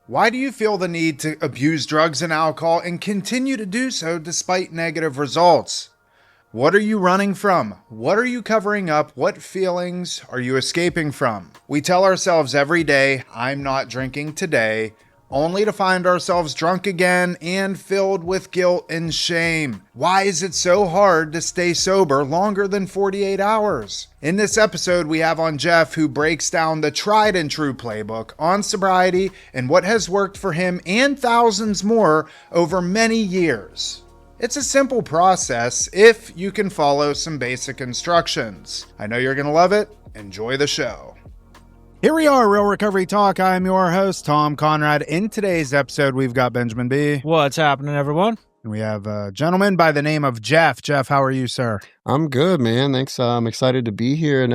Why do you feel the need to abuse drugs and alcohol and continue to do so despite negative results? What are you running from? What are you covering up? What feelings are you escaping from? We tell ourselves every day, I'm not drinking today, only to find ourselves drunk again and filled with guilt and shame. Why is it so hard to stay sober longer than 48 hours? In this episode, we have on Jeff, who breaks down the tried and true playbook on sobriety and what has worked for him and thousands more over many years. It's a simple process if you can follow some basic instructions. I know you're going to love it. Enjoy the show. Here we are, Real Recovery Talk. I'm your host, Tom Conrad. In today's episode, we've got Benjamin B. What's happening, everyone? And we have a gentleman by the name of Jeff. Jeff, how are you, sir? I'm good, man. Thanks. I'm excited to be here.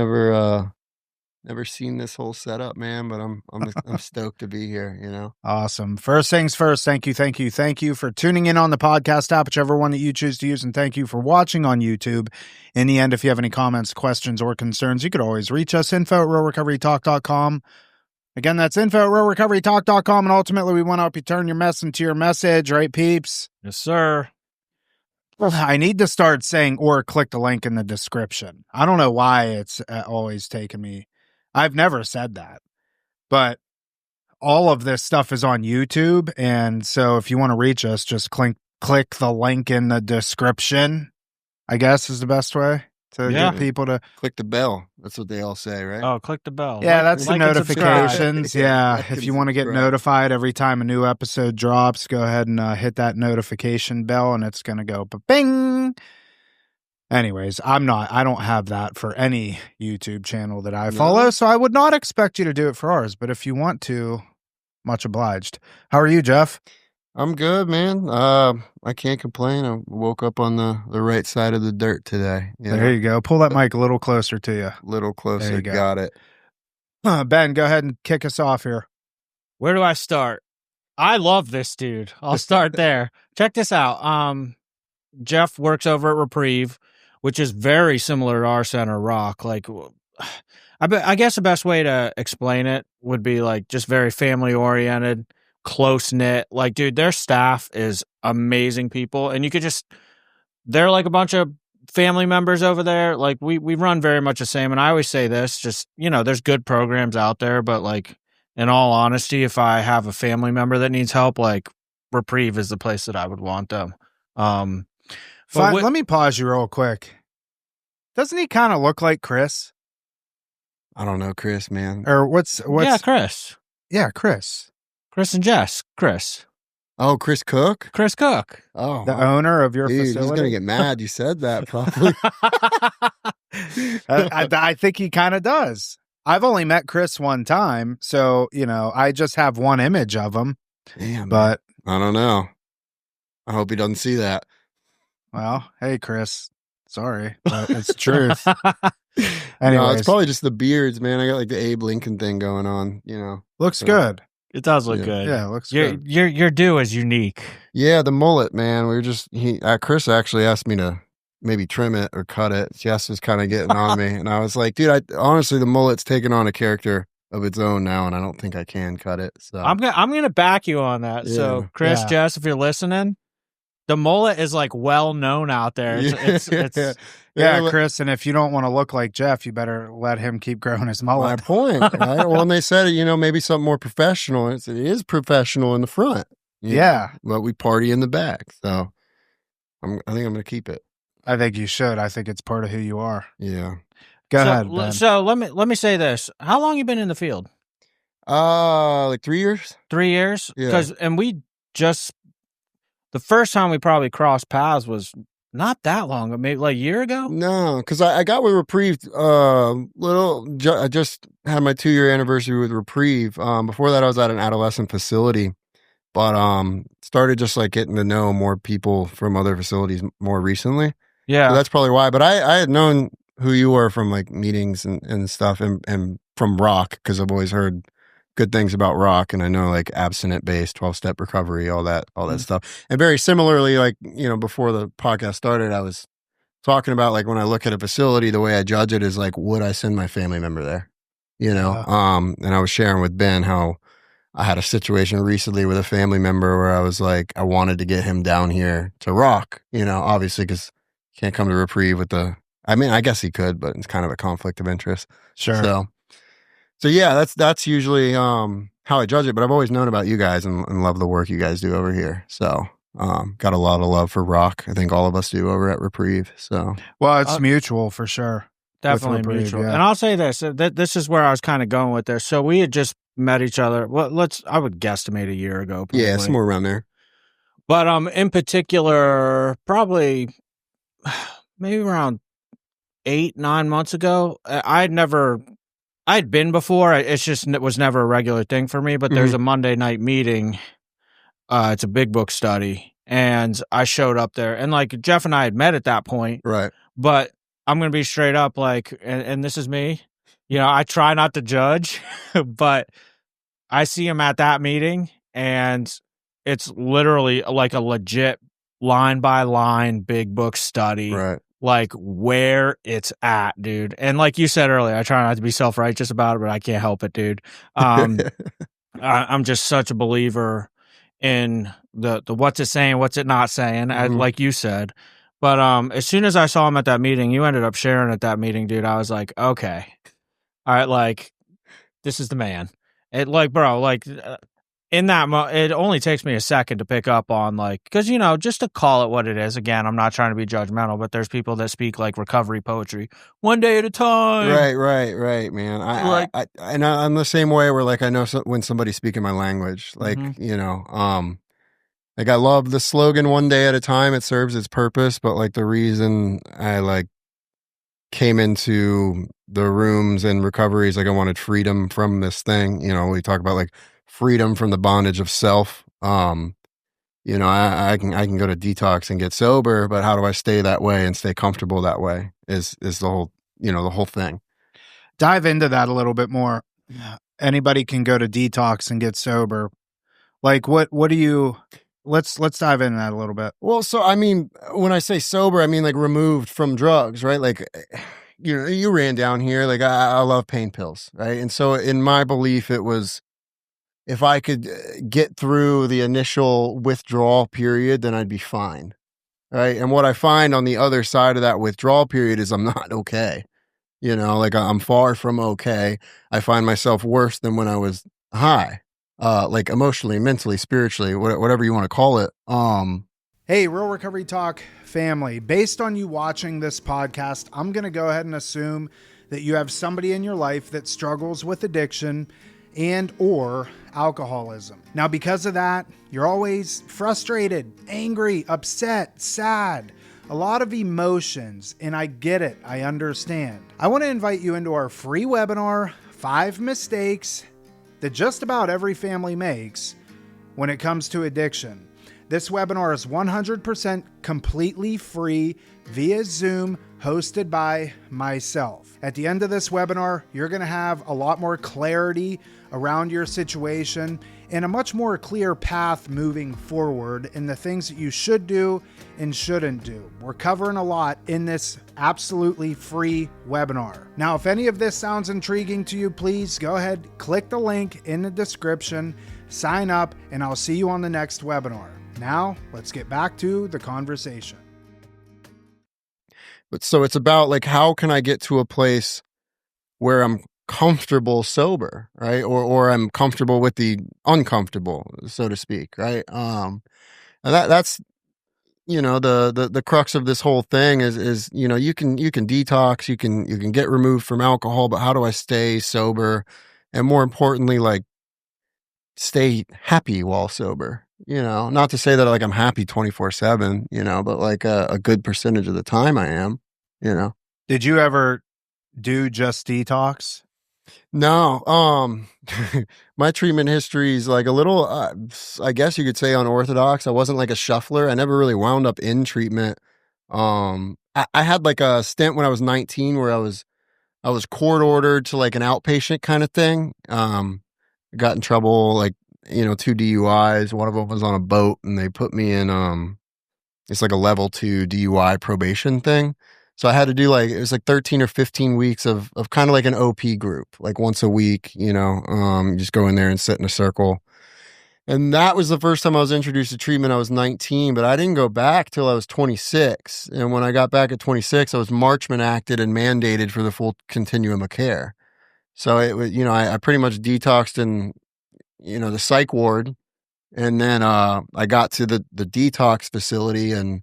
Never seen this whole setup, man, but I'm stoked to be here, you know. Awesome. First things first, thank you for tuning in on the podcast app, whichever one that you choose to use, and thank you for watching on YouTube. In the end, if you have any comments, questions, or concerns, you could always reach us, info@realrecoverytalk.com. Again, that's info@realrecoverytalk.com, and ultimately we want to help you turn your mess into your message, right, peeps? Yes, sir. I need to start saying, or click the link in the description. I don't know why it's always taken me. I've never said that, but all of this stuff is on YouTube. And so if you want to reach us, just click the link in the description, I guess is the best way to get people to click the bell. That's what they all say, right? Oh, click the bell. Yeah, that's the notifications. Yeah. Like If you want to get notified every time a new episode drops, go ahead and hit that notification bell and it's going to go bing. Anyways, I don't have that for any YouTube channel that I follow, so I would not expect you to do it for ours. But if you want to, much obliged. How are you, Jeff? I'm good, man. I can't complain. I woke up on the right side of the dirt today. There you go. Pull that mic a little closer to you. A little closer. There you go. Got it. Ben, go ahead and kick us off here. Where do I start? I love this dude. I'll start there. Check this out. Jeff works over at Reprieve, which is very similar to our center, Rock. Like, I guess the best way to explain it would be like just very family oriented, close knit. Like, dude, their staff is amazing people, and they're like a bunch of family members over there. Like, we run very much the same. And I always say this, just, you know, there's good programs out there, but like, in all honesty, if I have a family member that needs help, like, Reprieve is the place that I would want them. Let me pause you real quick. Doesn't he kind of look like Chris? I don't know, Chris, man. Or what's Yeah, Chris. Yeah, Chris. Chris and Jess. Chris. Oh, Chris Cook? Chris Cook. Oh. The owner of your dude, facility? He's going to get mad you said that, probably. I think he kind of does. I've only met Chris one time, so, you know, I just have one image of him. Damn, but I don't know. I hope he doesn't see that. Well, hey, Chris. Sorry, but it's the truth. No, it's probably just the beards, man. I got like the Abe Lincoln thing going on, you know. Looks good. It does look good. Yeah, it looks good. Your do is unique. Yeah, the mullet, man. Chris actually asked me to maybe trim it or cut it. Jess was kind of getting on me, and I was like, dude, honestly, the mullet's taken on a character of its own now, and I don't think I can cut it. So I'm gonna back you on that. Yeah. So, Chris, Jess, if you're listening, the mullet is like well known out there. It's yeah, Chris, and if you don't want to look like Jeff, you better let him keep growing his mullet. My point. Right? Well, and they said, you know, maybe something more professional. It is professional in the front. Yeah. But we party in the back. So I think I'm going to keep it. I think you should. I think it's part of who you are. Yeah. Go ahead, Ben. So let me say this. How long you been in the field? Like 3 years. 3 years? Yeah. And the first time we probably crossed paths was not that long ago, maybe like a year ago. No, because I got with Reprieve I just had my 2-year anniversary with Reprieve. Before that, I was at an adolescent facility, but started just like getting to know more people from other facilities more recently. Yeah, so that's probably why. But I had known who you were from like meetings and stuff, and from Rock, because I've always heard good things about Rock, and I know like abstinent based 12-step recovery, all that stuff. And very similarly, like, you know, before the podcast started, I was talking about like when I look at a facility, the way I judge it is like, would I send my family member there? You know, and I was sharing with Ben how I had a situation recently with a family member where I was like, I wanted to get him down here to rock, obviously, because he can't come to Reprieve with I mean, I guess he could, but it's kind of a conflict of interest. Sure. So yeah, that's usually how I judge it. But I've always known about you guys and love the work you guys do over here. So got a lot of love for rock. I think all of us do over at Reprieve. So well, it's mutual for sure. Definitely Reprieve, mutual. yeah. And I'll say this: this is where I was kind of going with this. So we had just met each other. Well, I would guesstimate a year ago. Probably. Yeah, somewhere around there. But in particular, probably maybe around 8-9 months ago, I'd been before. It was never a regular thing for me. But there's a Monday night meeting. It's a big book study, and I showed up there, and like Jeff and I had met at that point, right? But I'm gonna be straight up, like, and this is me. I try not to judge, but I see him at that meeting, and it's literally like a legit line by line big book study. Right. Like where it's at, dude. And like you said earlier, I try not to be self-righteous about it, but I can't help it, dude. I'm just such a believer in the what's it saying, what's it not saying, like you said. But as soon as I saw him at that meeting, you ended up sharing at that meeting, dude. I was like, okay, all right, like this is the man. It like, bro, like in that it only takes me a second to pick up on, like, because just to call it what it is. Again, I'm not trying to be judgmental, but there's people that speak like recovery poetry, one day at a time. Right, man. I'm the same way. Where like I know when somebody's speaking my language, like like I love the slogan "one day at a time." It serves its purpose, but like the reason I like came into the rooms and recoveries, like I wanted freedom from this thing. We talk about like freedom from the bondage of self. I can go to detox and get sober, but how do I stay that way and stay comfortable that way is the whole, the whole thing. Dive into that a little bit more. Anybody can go to detox and get sober. Like what do you, let's dive into that a little bit. Well, so, I mean, when I say sober, I mean like removed from drugs, right? Like, you ran down here, like I love pain pills, right? And so in my belief, it was, if I could get through the initial withdrawal period, then I'd be fine, right? And what I find on the other side of that withdrawal period is I'm not okay. Like I'm far from okay. I find myself worse than when I was high, like emotionally, mentally, spiritually, whatever you want to call it. Hey, Real Recovery Talk family, based on you watching this podcast, I'm going to go ahead and assume that you have somebody in your life that struggles with addiction and or alcoholism. Now, because of that, you're always frustrated, angry, upset, sad, a lot of emotions, and I get it. I understand. I want to invite you into our free webinar, 5 mistakes that just about every family makes when it comes to addiction. This webinar is 100% completely free via Zoom, hosted by myself. At the end of this webinar, you're going to have a lot more clarity around your situation and a much more clear path moving forward in the things that you should do and shouldn't do. We're covering a lot in this absolutely free webinar. Now, if any of this sounds intriguing to you, please go ahead, click the link in the description, sign up, and I'll see you on the next webinar. Now, let's get back to the conversation. But so it's about like, how can I get to a place where I'm comfortable sober, right? Or I'm comfortable with the uncomfortable, so to speak, right? And that's the crux of this whole thing is you can detox, you can get removed from alcohol, but how do I stay sober, and more importantly, like stay happy while sober? Not to say that like I'm happy 24/7, but like a good percentage of the time I am. Did you ever do just detox? No. My treatment history is like a little, I guess you could say, unorthodox. I wasn't like a shuffler. I never really wound up in treatment. I had like a stint when I was 19 where I was court ordered to like an outpatient kind of thing. I got in trouble, like, 2 DUIs. One of them was on a boat, and they put me in, it's like a level 2 DUI probation thing. So I had to do it was like 13 or 15 weeks of kind of like an OP group, like once a week, you just go in there and sit in a circle. And that was the first time I was introduced to treatment. I was 19, but I didn't go back till I was 26. And when I got back at 26, I was Marchman acted and mandated for the full continuum of care. So it was, I pretty much detoxed in, the psych ward. And then I got to the detox facility and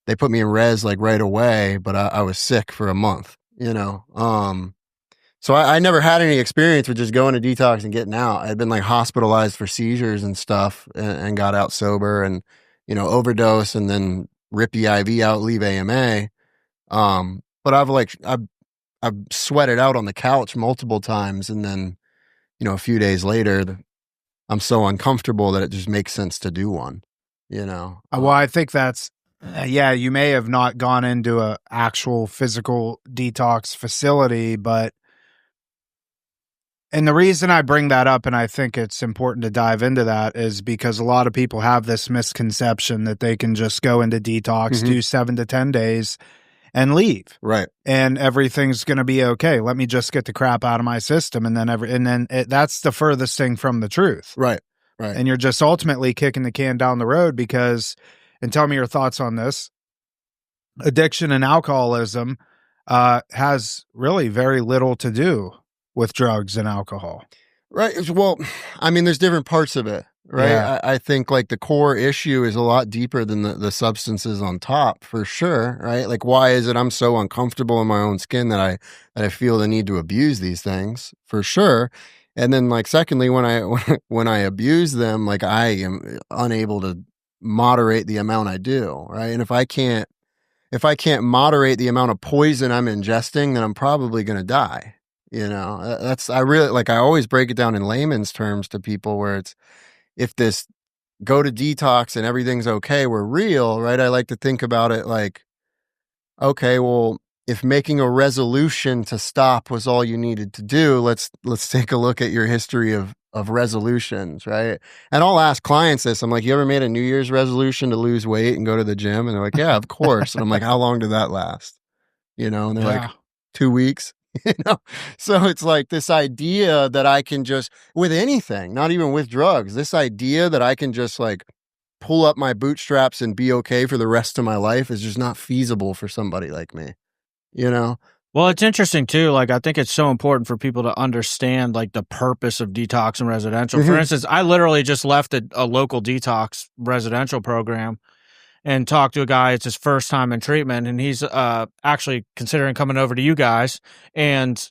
they put me in res like right away, but I was sick for a month, So I never had any experience with just going to detox and getting out. I'd been like hospitalized for seizures and stuff and got out sober and, overdose and then rip the IV out, leave AMA. But I've sweated out on the couch multiple times. And then, a few days later, I'm so uncomfortable that it just makes sense to do one, Well, I think that's, you may have not gone into a actual physical detox facility, and the reason I bring that up, and I think it's important to dive into that, is because a lot of people have this misconception that they can just go into detox, do 7 to 10 days, and leave. Right. And everything's going to be okay. Let me just get the crap out of my system. And then that's the furthest thing from the truth. Right. Right. And you're just ultimately kicking the can down the road because, and tell me your thoughts on this, addiction and alcoholism has really very little to do with drugs and alcohol. Right. Well, I mean, there's different parts of it, right? Yeah. I think like the core issue is a lot deeper than the substances on top, for sure, right? Like, why is it I'm so uncomfortable in my own skin that I feel the need to abuse these things, for sure. And then, like, secondly, when I abuse them, like, I am unable to moderate the amount I do, right? And if I can't moderate the amount of poison I'm ingesting, then I'm probably going to die. I always break it down in layman's terms to people where it's, if this go to detox and everything's okay, we're real, right? I like to think about it like, okay, well, if making a resolution to stop was all you needed to do, let's take a look at your history of resolutions, right? And I'll ask clients this. I'm like, you ever made a New Year's resolution to lose weight and go to the gym? And they're like, yeah, of course. And I'm like, how long did that last? And they're like, 2 weeks. So it's like this idea that I can just, with anything, not even with drugs, this idea that I can just like pull up my bootstraps and be okay for the rest of my life is just not feasible for somebody like me, Well, it's interesting too. Like, I think it's so important for people to understand like the purpose of detox and residential. For instance, I literally just left a local detox residential program and talked to a guy. It's his first time in treatment, and he's actually considering coming over to you guys. And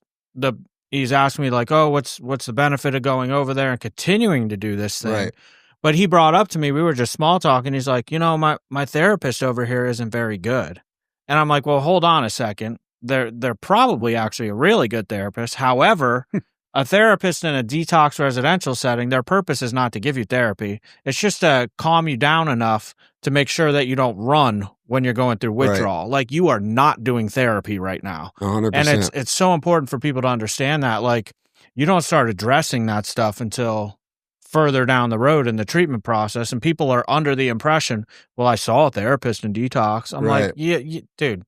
he's asked me like, "Oh, what's the benefit of going over there and continuing to do this thing?" Right. But he brought up to me, we were just small talking. He's like, my therapist over here isn't very good, and I'm like, well, hold on a second. They're probably actually a really good therapist. However, a therapist in a detox residential setting, their purpose is not to give you therapy. It's just to calm you down enough to make sure that you don't run when you're going through withdrawal. Right. Like, you are not doing therapy right now. 100%. And it's so important for people to understand that. Like, you don't start addressing that stuff until further down the road in the treatment process. And people are under the impression, well, I saw a therapist in detox. I'm like, yeah, dude,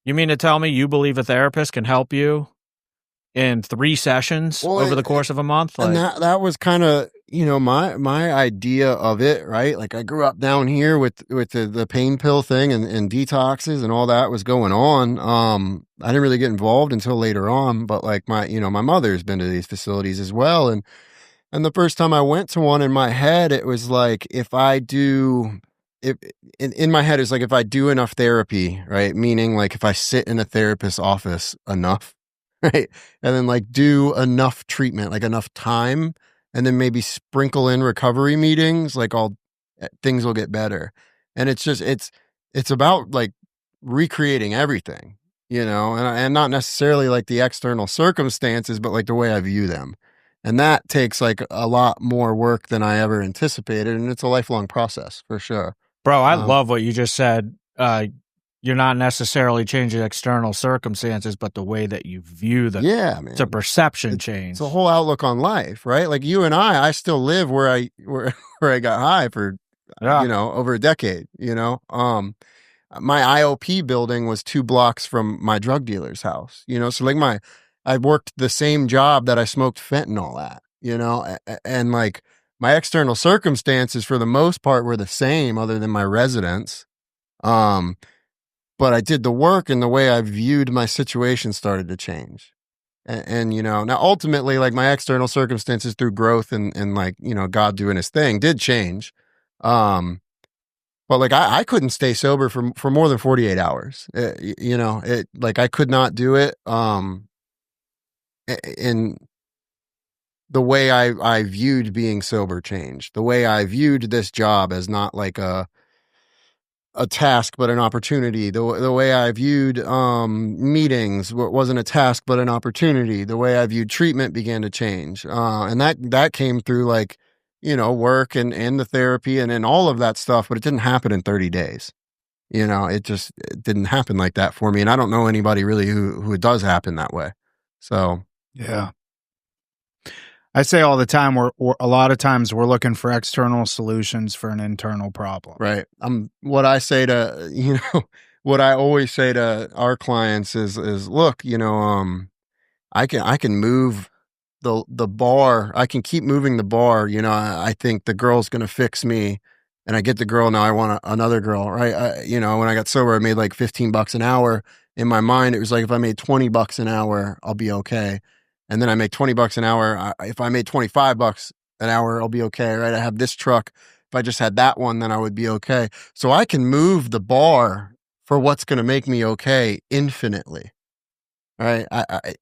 you mean to tell me you believe a therapist can help you in 3 sessions over the course of a month? Like, and that was kind of, my idea of it, right? Like, I grew up down here with the pain pill thing and detoxes and all that was going on. I didn't really get involved until later on, but like my mother's been to these facilities as well. And the first time I went to one, in my head, it was like, in my head, it's like, if I do enough therapy, right? Meaning like if I sit in a therapist's office enough, right? And then like do enough treatment, like enough time, and then maybe sprinkle in recovery meetings, like things will get better. And it's just, it's about like recreating everything, and not necessarily like the external circumstances, but like the way I view them. And that takes like a lot more work than I ever anticipated. And it's a lifelong process for sure. Bro, I love what you just said. You're not necessarily changing external circumstances, but the way that you view them. Yeah, man. It's a perception change. It's a whole outlook on life, right? Like you and I still live where I got high for, over a decade, my IOP building was 2 blocks from my drug dealer's house, so like I worked the same job that I smoked fentanyl at, and like my external circumstances for the most part were the same other than my residence. But I did the work, and the way I viewed my situation started to change. And now ultimately, like, my external circumstances through growth and like, God doing his thing did change. But like, I couldn't stay sober for more than 48 hours. It like, I could not do it. In the way I viewed being sober changed. The way I viewed this job as not like a task but an opportunity. The way I viewed meetings wasn't a task but an opportunity. The way I viewed treatment began to change, and that came through, like, work and the therapy and all of that stuff. But it didn't happen in 30 days. It didn't happen like that for me, and I don't know anybody really who it does happen that way. So Yeah. I say all the time, a lot of times we're looking for external solutions for an internal problem. right. What I say to what I always say to our clients is look, I can move the bar. I can keep moving the bar. I think the girl's gonna fix me, and I get the girl. Now I want another girl, right? When I got sober, I made like $15 an hour. In my mind, it was like, if I made $20 an hour, I'll be okay. And then I make $20 an hour. If I made $25 an hour, I'll be okay, right? I have this truck. If I just had that one, then I would be okay. So I can move the bar for what's going to make me okay infinitely. All right.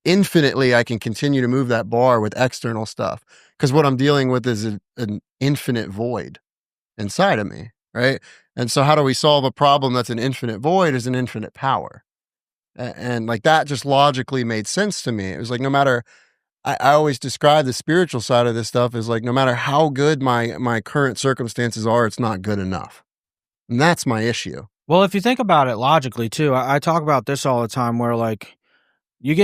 Infinitely, I can continue to move that bar with external stuff, because what I'm dealing with is an infinite void inside of me. Right. And so how do we solve a problem that's an infinite void? Is an infinite power. And like, that just logically made sense to me. It was like, no matter, I always describe the spiritual side of this stuff as like, no matter how good my current circumstances are, it's not good enough. And that's my issue. Well, if you think about it logically too, I talk about this all the time, where like you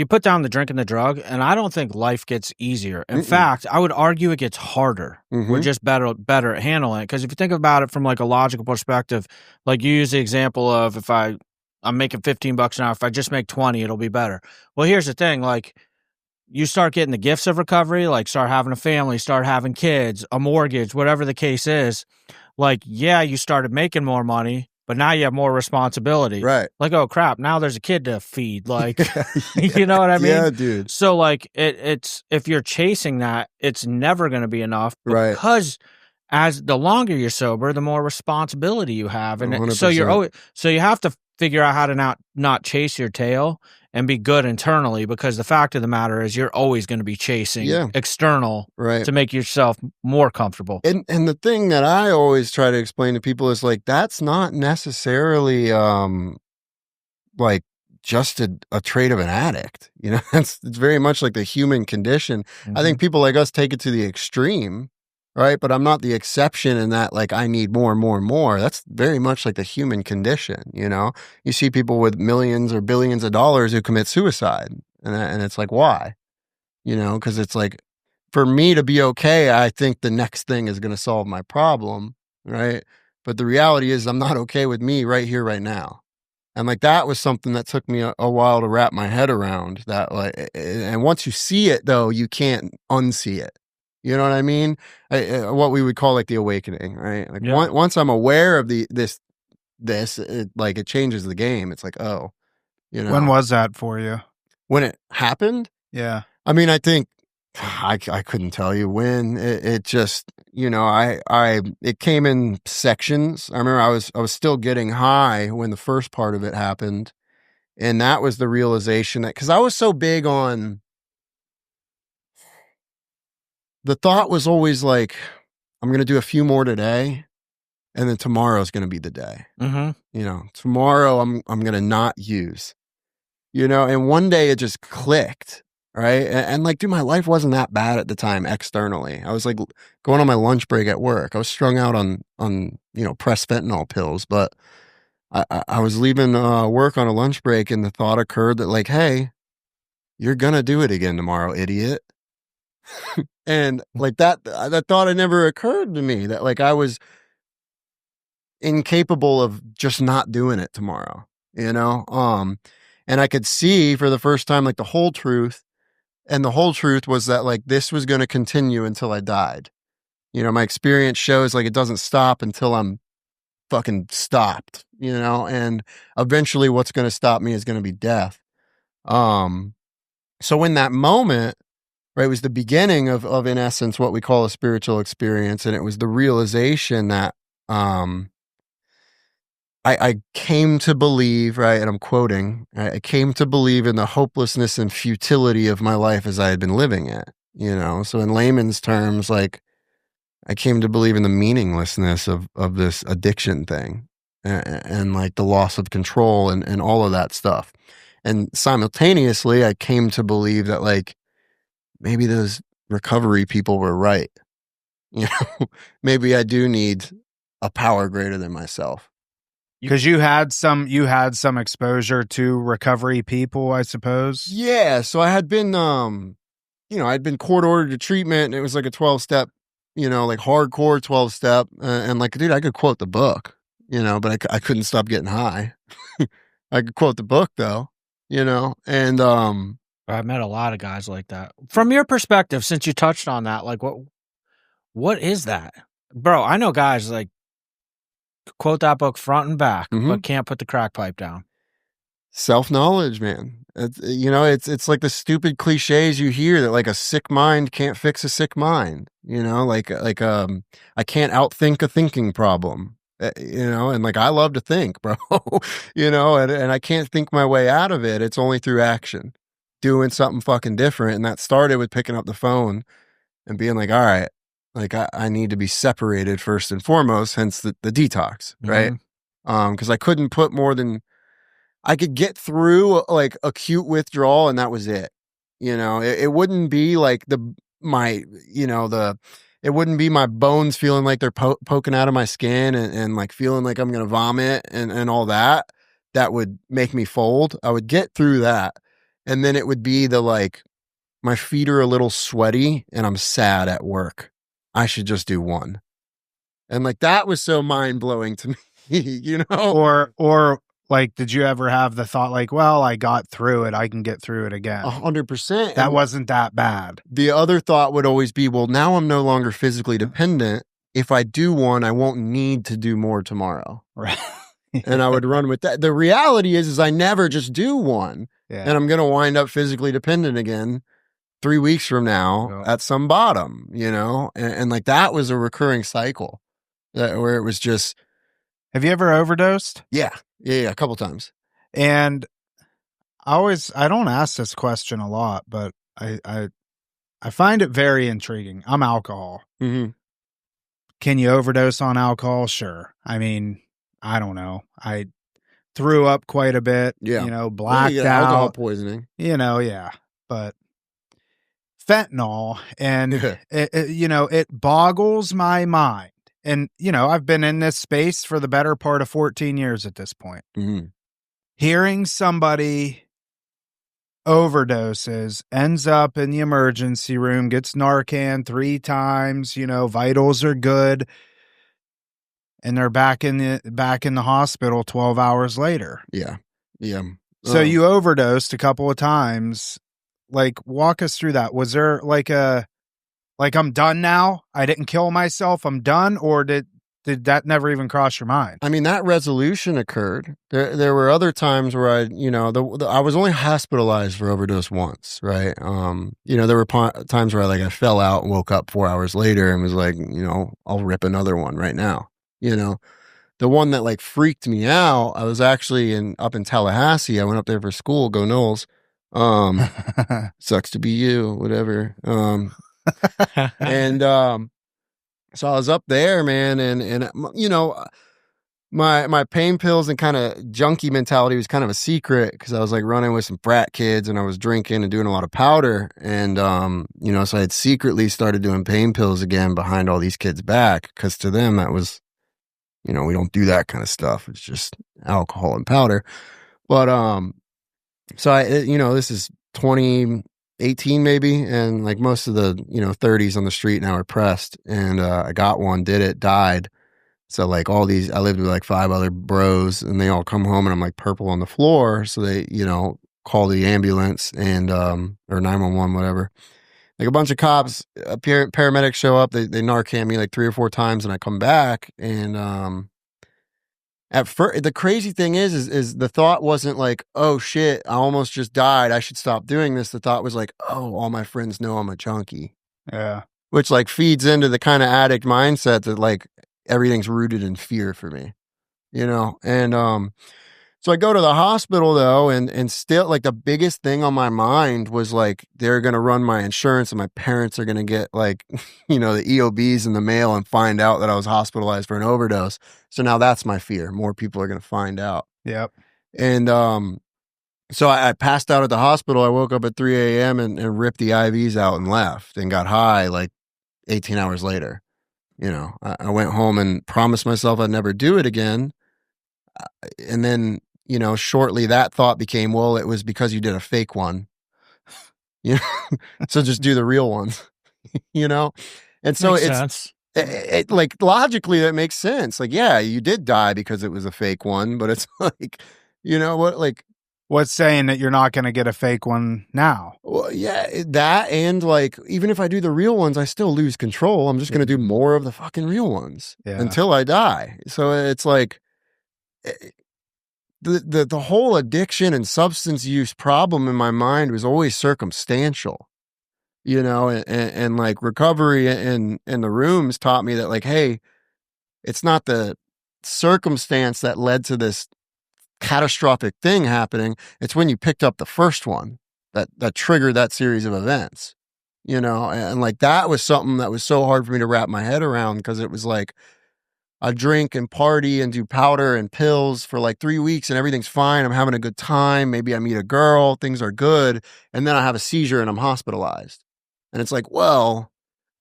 put down the drink and the drug, and I don't think life gets easier. In fact, I would argue it gets harder. We're just better at handling it. Because if you think about it from like a logical perspective, like you use the example of, if I'm making $15 an hour, if I just make 20, it'll be better. Well, here's the thing, like, you start getting the gifts of recovery, like start having a family, start having kids, a mortgage, whatever the case is. Like, yeah, you started making more money, but now you have more responsibility. Right. Like, oh crap, now there's a kid to feed. Like, you know what I mean? Yeah, dude. So like, it's if you're chasing that, it's never going to be enough, Right. because as the longer you're sober, the more responsibility you have, and so 100%. so you have to figure out how to not chase your tail and be good internally, because the fact of the matter is you're always going to be chasing external Right. to make yourself more comfortable. And the thing that I always try to explain to people is like, that's not necessarily like just a trait of an addict. It's very much like the human condition. I think people like us take it to the extreme, right? But I'm not the exception in that, like, I need more and more and more. That's very much like the human condition. You see people with millions or billions of dollars who commit suicide, and it's like, why? Because it's like, for me to be okay, I think the next thing is going to solve my problem, right? But the reality is, I'm not okay with me right here, right now. And like, that was something that took me a while to wrap my head around. That, like, and once you see it, though, you can't unsee it. You know what I mean? What we would call like the awakening, right? Like, once I'm aware of this, it changes the game. It's like, oh, When was that for you? When it happened? Yeah. I mean, I think I couldn't tell you when. It just, it came in sections. I remember I was still getting high when the first part of it happened, and that was the realization that, because I was so big on, the thought was always like, I'm going to do a few more today, and then tomorrow's going to be the day. Tomorrow I'm going to not use, and one day it just clicked. Right. And like, dude, my life wasn't that bad at the time externally. I was like going on my lunch break at work. I was strung out on pressed fentanyl pills, but I was leaving work on a lunch break, and the thought occurred that, like, hey, you're going to do it again tomorrow, idiot. And like, that thought had never occurred to me, that like I was incapable of just not doing it tomorrow, and I could see for the first time, like, the whole truth. And the whole truth was that, like, this was going to continue until I died. You know, my experience shows like it doesn't stop until I'm fucking stopped, you know, and eventually what's going to stop me is going to be death. So in that moment, right, it was the beginning of in essence what we call a spiritual experience, and it was the realization that I came to believe, right, and I'm quoting, I came to believe in the hopelessness and futility of my life as I had been living it, you know. So in layman's terms, like I came to believe in the meaninglessness of this addiction thing, and like the loss of control and all of that stuff. And simultaneously, I came to believe that like maybe those recovery people were right. You know, maybe I do need a power greater than myself. Because you had some exposure to recovery people, I suppose. Yeah. So I had been, I'd been court ordered to treatment, and it was like a 12-step, like hardcore 12-step. And like, dude, I could quote the book, but I couldn't stop getting high. I could quote the book though, and, I've met a lot of guys like that. From your perspective, since you touched on that, like what is that? Bro, I know guys like quote that book front and back, but can't put the crack pipe down. Self-knowledge, man. It's like the stupid cliches you hear that like a sick mind can't fix a sick mind, I can't outthink a thinking problem, and like I love to think, bro, and I can't think my way out of it. It's only through action, doing something fucking different. And that started with picking up the phone and being like, all right, like I need to be separated first and foremost, hence the detox, right? Because I couldn't put more than I could get through like acute withdrawal, and that was it. It wouldn't be like it wouldn't be my bones feeling like they're poking out of my skin and like feeling like I'm gonna vomit and all that. That would make me fold. I would get through that, and then it would be the like my feet are a little sweaty and I'm sad at work. I should just do one. And like that was so mind blowing to me, Or like, did you ever have the thought like, well, I got through it, I can get through it again? 100%. That wasn't that bad. The other thought would always be, well, now I'm no longer physically dependent. If I do one, I won't need to do more tomorrow. Right. And I would run with that. The reality is I never just do one. Yeah. And I'm going to wind up physically dependent again 3 weeks from now at some bottom, and like that was a recurring cycle where it was just. Have you ever overdosed? Yeah, a couple times. And I don't ask this question a lot, but I find it very intriguing. I'm alcohol. Mm-hmm. Can you overdose on alcohol? Sure. I mean, I don't know. I threw up quite a bit, blacked out. Alcohol poisoning. Yeah. But fentanyl, and it boggles my mind. And, I've been in this space for the better part of 14 years at this point. Mm-hmm. Hearing somebody overdoses, ends up in the emergency room, gets Narcan 3 times, vitals are good, and they're back in the hospital 12 hours later. Yeah. So you overdosed a couple of times. Like, walk us through that. Was there like I'm done now? I didn't kill myself. I'm done. Or did that never even cross your mind? I mean, that resolution occurred. There were other times where I was only hospitalized for overdose once, right? There were times where I fell out and woke up 4 hours later and was like, I'll rip another one right now. The one that like freaked me out, I was actually up in Tallahassee. I went up there for school, go Knowles. Sucks to be you, whatever. And so I was up there, man, and my pain pills and kind of junkie mentality was kind of a secret because I was like running with some frat kids and I was drinking and doing a lot of powder, and so I had secretly started doing pain pills again behind all these kids' back, because to them that was, we don't do that kind of stuff. It's just alcohol and powder. But so this is 2018 maybe, and like most of the 30s on the street now are pressed, and I got one, did it, died. So like I lived with like 5 other bros, and they all come home and I'm like purple on the floor, so they call the ambulance and or 911, whatever. Like a bunch of cops, paramedics show up. They Narcan me like 3 or 4 times, and I come back. And at first, the crazy thing is the thought wasn't like, oh shit, I almost just died, I should stop doing this. The thought was like, oh, all my friends know I'm a junkie. Yeah. Which like feeds into the kind of addict mindset that like everything's rooted in fear for me, And so I go to the hospital though, and still like the biggest thing on my mind was like they're gonna run my insurance and my parents are gonna get like, the EOBs in the mail and find out that I was hospitalized for an overdose. So now that's my fear. More people are gonna find out. Yep. And so I passed out at the hospital. I woke up at 3 a.m. and ripped the IVs out and left and got high like 18 hours later. I went home and promised myself I'd never do it again. And then, shortly that thought became, well, it was because you did a fake one. So just do the real ones, And so Makes it's sense. it, like logically that makes sense. Like, yeah, you did die because it was a fake one, but it's like, what, like, What's saying that you're not going to get a fake one now? well, yeah, that, and like, even if I do the real ones, I still lose control. I'm just going to do more of the fucking real ones until I die. So it's like the whole addiction and substance use problem in my mind was always circumstantial, and like recovery in the rooms taught me that like, hey, it's not the circumstance that led to this catastrophic thing happening. It's when you picked up the first one that triggered that series of events, and like that was something that was so hard for me to wrap my head around, because it was like I drink and party and do powder and pills for like 3 weeks and everything's fine. I'm having a good time. Maybe I meet a girl, things are good. And then I have a seizure and I'm hospitalized. And it's like, well,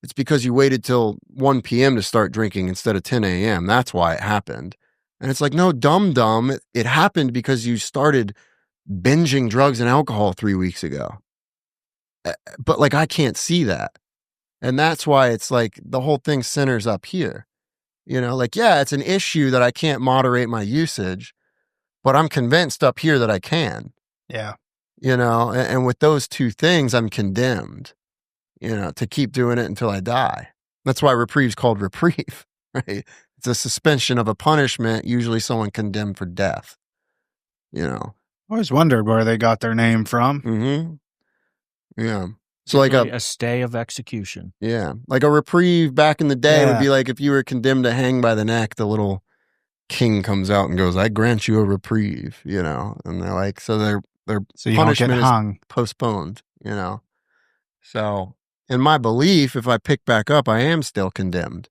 it's because you waited till 1 p.m. to start drinking instead of 10 a.m. That's why it happened. And it's like, no, dumb. It happened because you started binging drugs and alcohol 3 weeks ago. But like, I can't see that. And that's why it's like the whole thing centers up here. Like, yeah, it's an issue that I can't moderate my usage, but I'm convinced up here that I can. Yeah. And with those two things, I'm condemned, to keep doing it until I die. That's why reprieve's called reprieve, right? It's a suspension of a punishment, usually someone condemned for death, I always wondered where they got their name from. Mm-hmm. Yeah. So like a stay of execution. Yeah. Like a reprieve back in the day would be like if you were condemned to hang by the neck, the little king comes out and goes, I grant you a reprieve, and they're like, so their so you punishment don't get hung. Is postponed, So in my belief, if I pick back up, I am still condemned.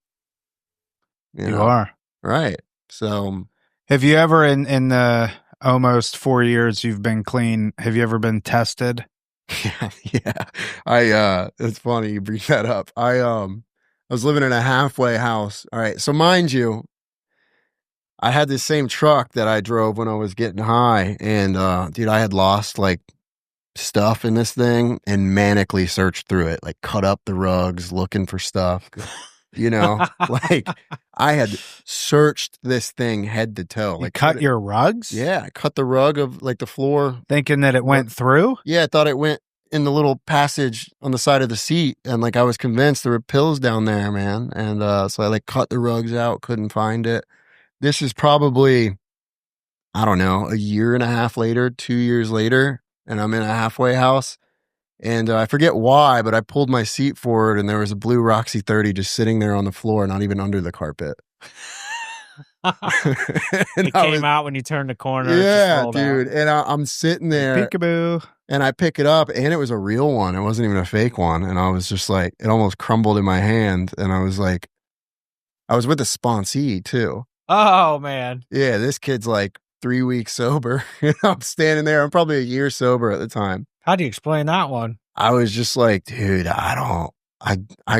You are. Right. So have you ever in the almost 4 years you've been clean, have you ever been tested? Yeah. It's funny you bring that up. I was living in a halfway house. All right. So mind you, I had this same truck that I drove when I was getting high, and dude, I had lost like stuff in this thing and manically searched through it, like cut up the rugs looking for stuff. Like I had searched this thing head to toe. Like cut your rugs? Yeah, I cut the rug of like the floor. Thinking that it went through? Yeah, I thought it went in the little passage on the side of the seat, and like I was convinced there were pills down there, man. And so I like cut the rugs out, couldn't find it. This is probably, I don't know, a year and a half later, 2 years later, and I'm in a halfway house. And I forget why, but I pulled my seat forward and there was a blue Roxy 30 just sitting there on the floor, not even under the carpet. It came out when you turned the corner. Yeah, dude. Out. And I'm sitting there. Peekaboo. And I pick it up, and it was a real one. It wasn't even a fake one. And I was just like, it almost crumbled in my hand. And I was like, I was with a sponsee too. Oh, man. Yeah, this kid's like 3 weeks sober. I'm standing there. I'm probably a year sober at the time. How do you explain that one? I was just like, dude, I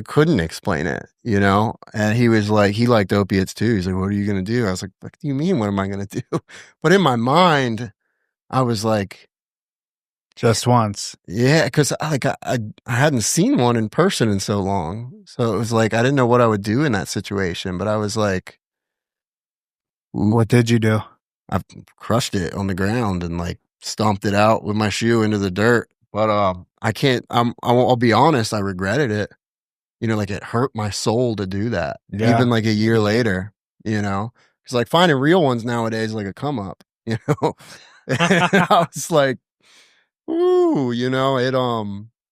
couldn't explain it, And he was like, he liked opiates too. He's like, what are you going to do? I was like, what do you mean? What am I going to do? But in my mind, I was like, just once. Yeah. Because I hadn't seen one in person in so long. So it was like, I didn't know what I would do in that situation, but I was like, what did you do? I crushed it on the ground and like stomped it out with my shoe into the dirt. But I can't. I'll be honest. I regretted it. Like it hurt my soul to do that. Yeah. Even like a year later. Because like finding real ones nowadays is like a come up. And I was like, ooh, it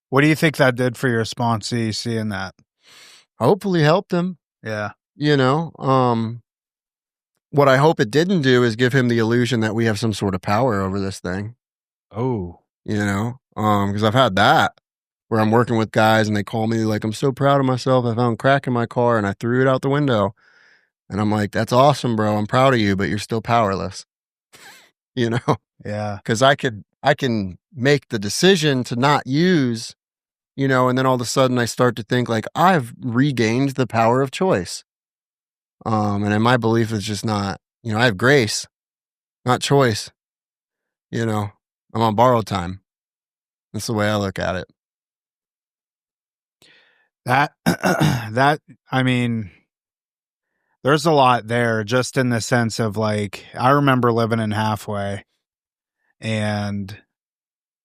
What do you think that did for your sponsee seeing that? hopefully helped him. Yeah. What I hope it didn't do is give him the illusion that we have some sort of power over this thing. Oh. Because I've had that where I'm working with guys and they call me like, I'm so proud of myself. I found crack in my car and I threw it out the window. And I'm like, that's awesome, bro. I'm proud of you, but you're still powerless. Yeah. Because I can make the decision to not use, and then all of a sudden I start to think like I've regained the power of choice. And in my belief, it's just not, I have grace, not choice. I'm on borrowed time. That's the way I look at it. I mean, there's a lot there just in the sense of like, I remember living in Halfway and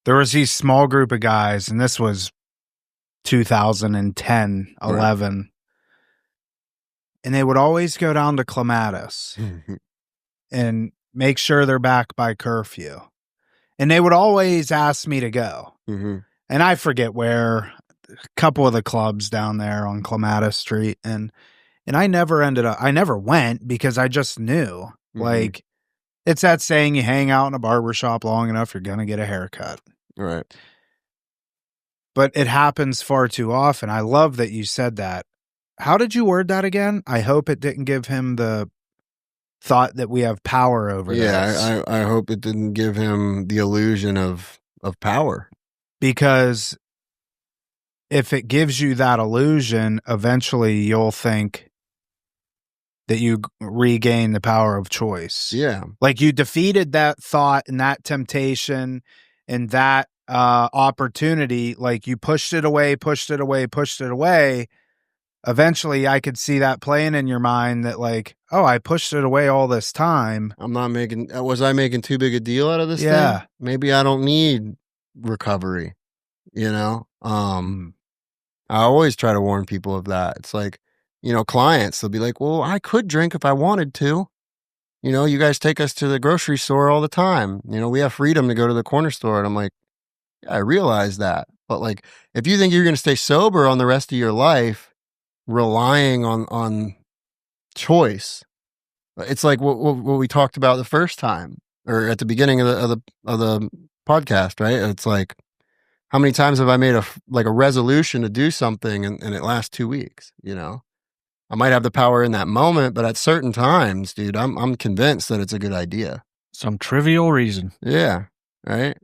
there was these small group of guys, and this was 2010, 11. Right. And they would always go down to Clematis and make sure they're back by curfew. And they would always ask me to go. Mm-hmm. And I forget where, a couple of the clubs down there on Clematis Street. And I never went because I just knew, like, it's that saying, you hang out in a barbershop long enough, you're going to get a haircut. Right. But it happens far too often. I love that you said that. How did you word that again? I hope it didn't give him the thought that we have power over this. Yeah, I hope it didn't give him the illusion of power. Because if it gives you that illusion, eventually you'll think that you regain the power of choice. Yeah. Like you defeated that thought and that temptation and that opportunity. Like you pushed it away. Eventually I could see that playing in your mind that like, oh, I pushed it away all this time. Was I making too big a deal out of this thing? Maybe I don't need recovery, I always try to warn people of that. It's like, clients, they'll be like, well, I could drink if I wanted to. You guys take us to the grocery store all the time. We have freedom to go to the corner store. And I'm like, yeah, I realize that. But like, if you think you're going to stay sober on the rest of your life, relying on choice, it's like what we talked about the first time or at the beginning of the podcast, right? It's like, how many times have I made a resolution to do something and it lasts 2 weeks? I might have the power in that moment, but at certain times, dude, I'm convinced that it's a good idea. Some trivial reason. Yeah. Right.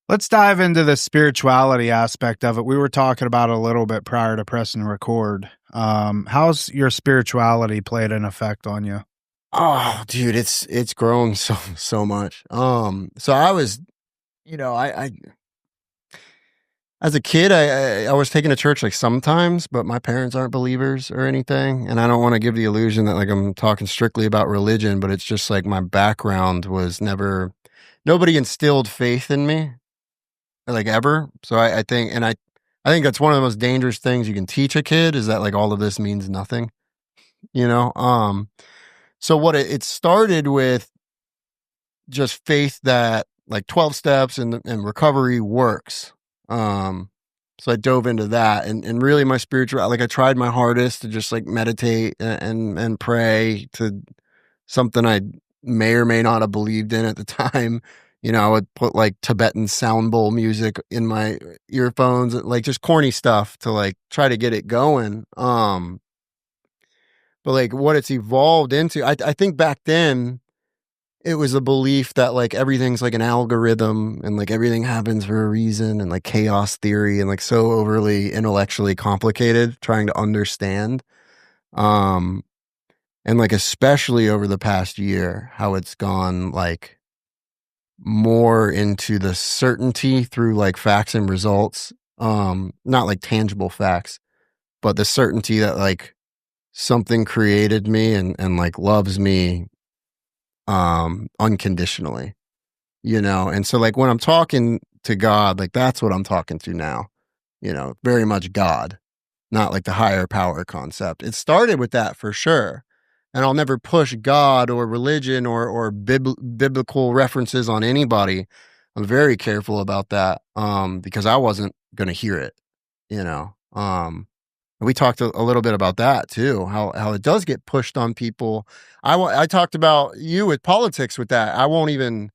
Let's dive into the spirituality aspect of it. We were talking about it a little bit prior to pressing record. How's your spirituality played an effect on you? Oh, dude, it's grown so much. So I was, I as a kid, I was taken to church like sometimes, but my parents aren't believers or anything. And I don't want to give the illusion that like I'm talking strictly about religion, but it's just like my background was nobody instilled faith in me like ever. So I think that's one of the most dangerous things you can teach a kid is that like all of this means nothing, So what it started with just faith that like 12 steps and recovery works. So I dove into that and really my spiritual, like I tried my hardest to just like meditate and pray to something I may or may not have believed in at the time. I would put like Tibetan sound bowl music in my earphones, like just corny stuff to like try to get it going. But like what it's evolved into, I think back then, it was a belief that like everything's like an algorithm and like everything happens for a reason and like chaos theory and like so overly intellectually complicated trying to understand. And like especially over the past year, how it's gone like more into the certainty through like facts and results. Not like tangible facts, but the certainty that like something created me and like loves me unconditionally, and so like when I'm talking to God, like that's what I'm talking to now. Very much God, not like the higher power concept. It started with that for sure. And I'll never push God or religion or biblical references on anybody. I'm very careful about that because I wasn't going to hear it, we talked a little bit about that too, how it does get pushed on people. I talked about you with politics with that. I won't even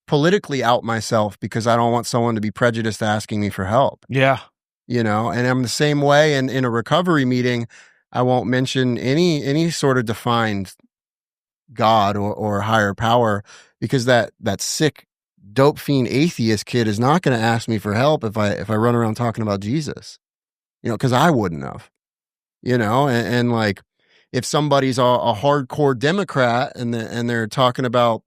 politically out myself because I don't want someone to be prejudiced asking me for help. Yeah. And I'm the same way in a recovery meeting. I won't mention any sort of defined God or higher power because that sick dope fiend atheist kid is not going to ask me for help if I run around talking about Jesus, because I wouldn't have. And like if somebody's a hardcore Democrat and they're talking about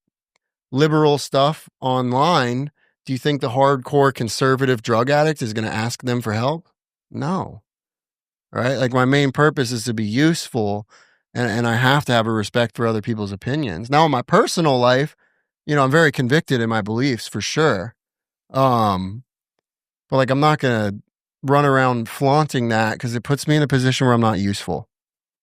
liberal stuff online, do you think the hardcore conservative drug addict is going to ask them for help? No. Right? Like my main purpose is to be useful and I have to have a respect for other people's opinions. Now in my personal life, I'm very convicted in my beliefs for sure. But like I'm not going to run around flaunting that because it puts me in a position where I'm not useful.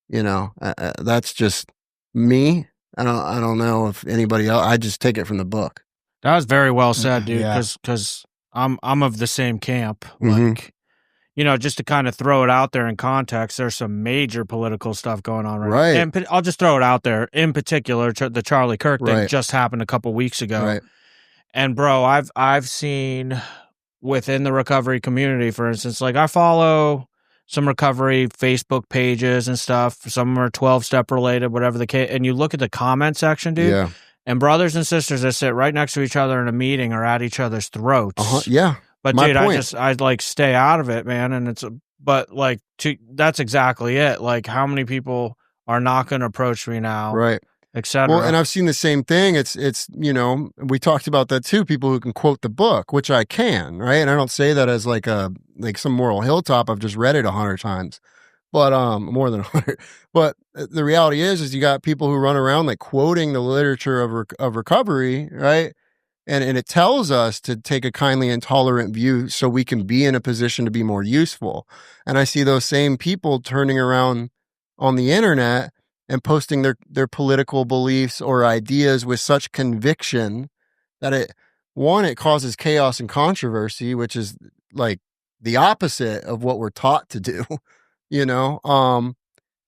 That's just me. I don't know if anybody else. I just take it from the book. That was very well said, dude. Yeah. Because I'm of the same camp. Mhm. Like, just to kind of throw it out there in context, there's some major political stuff going on Right. now. And I'll just throw it out there. In particular, the Charlie Kirk thing Right. just happened a couple weeks ago. Right. And bro, I've seen within the recovery community, for instance, like I follow some recovery Facebook pages and stuff. Some are 12-step related, whatever the case. And you look at the comment section, dude, Yeah. and brothers and sisters that sit right next to each other in a meeting are at each other's throats. Yeah. But My dude, point. I like stay out of it, man. And but like that's exactly it. Like how many people are not going to approach me now, Right. etc. Well, and I've seen the same thing. It's we talked about that too. People who can quote the book, which I can, right? And I don't say that as like some moral hilltop. I've just read it 100 times, but more than 100. But the reality is you got people who run around like quoting the literature of recovery, right? And it tells us to take a kindly and tolerant view so we can be in a position to be more useful. And I see those same people turning around on the internet and posting their political beliefs or ideas with such conviction that it causes chaos and controversy, which is like the opposite of what we're taught to do, and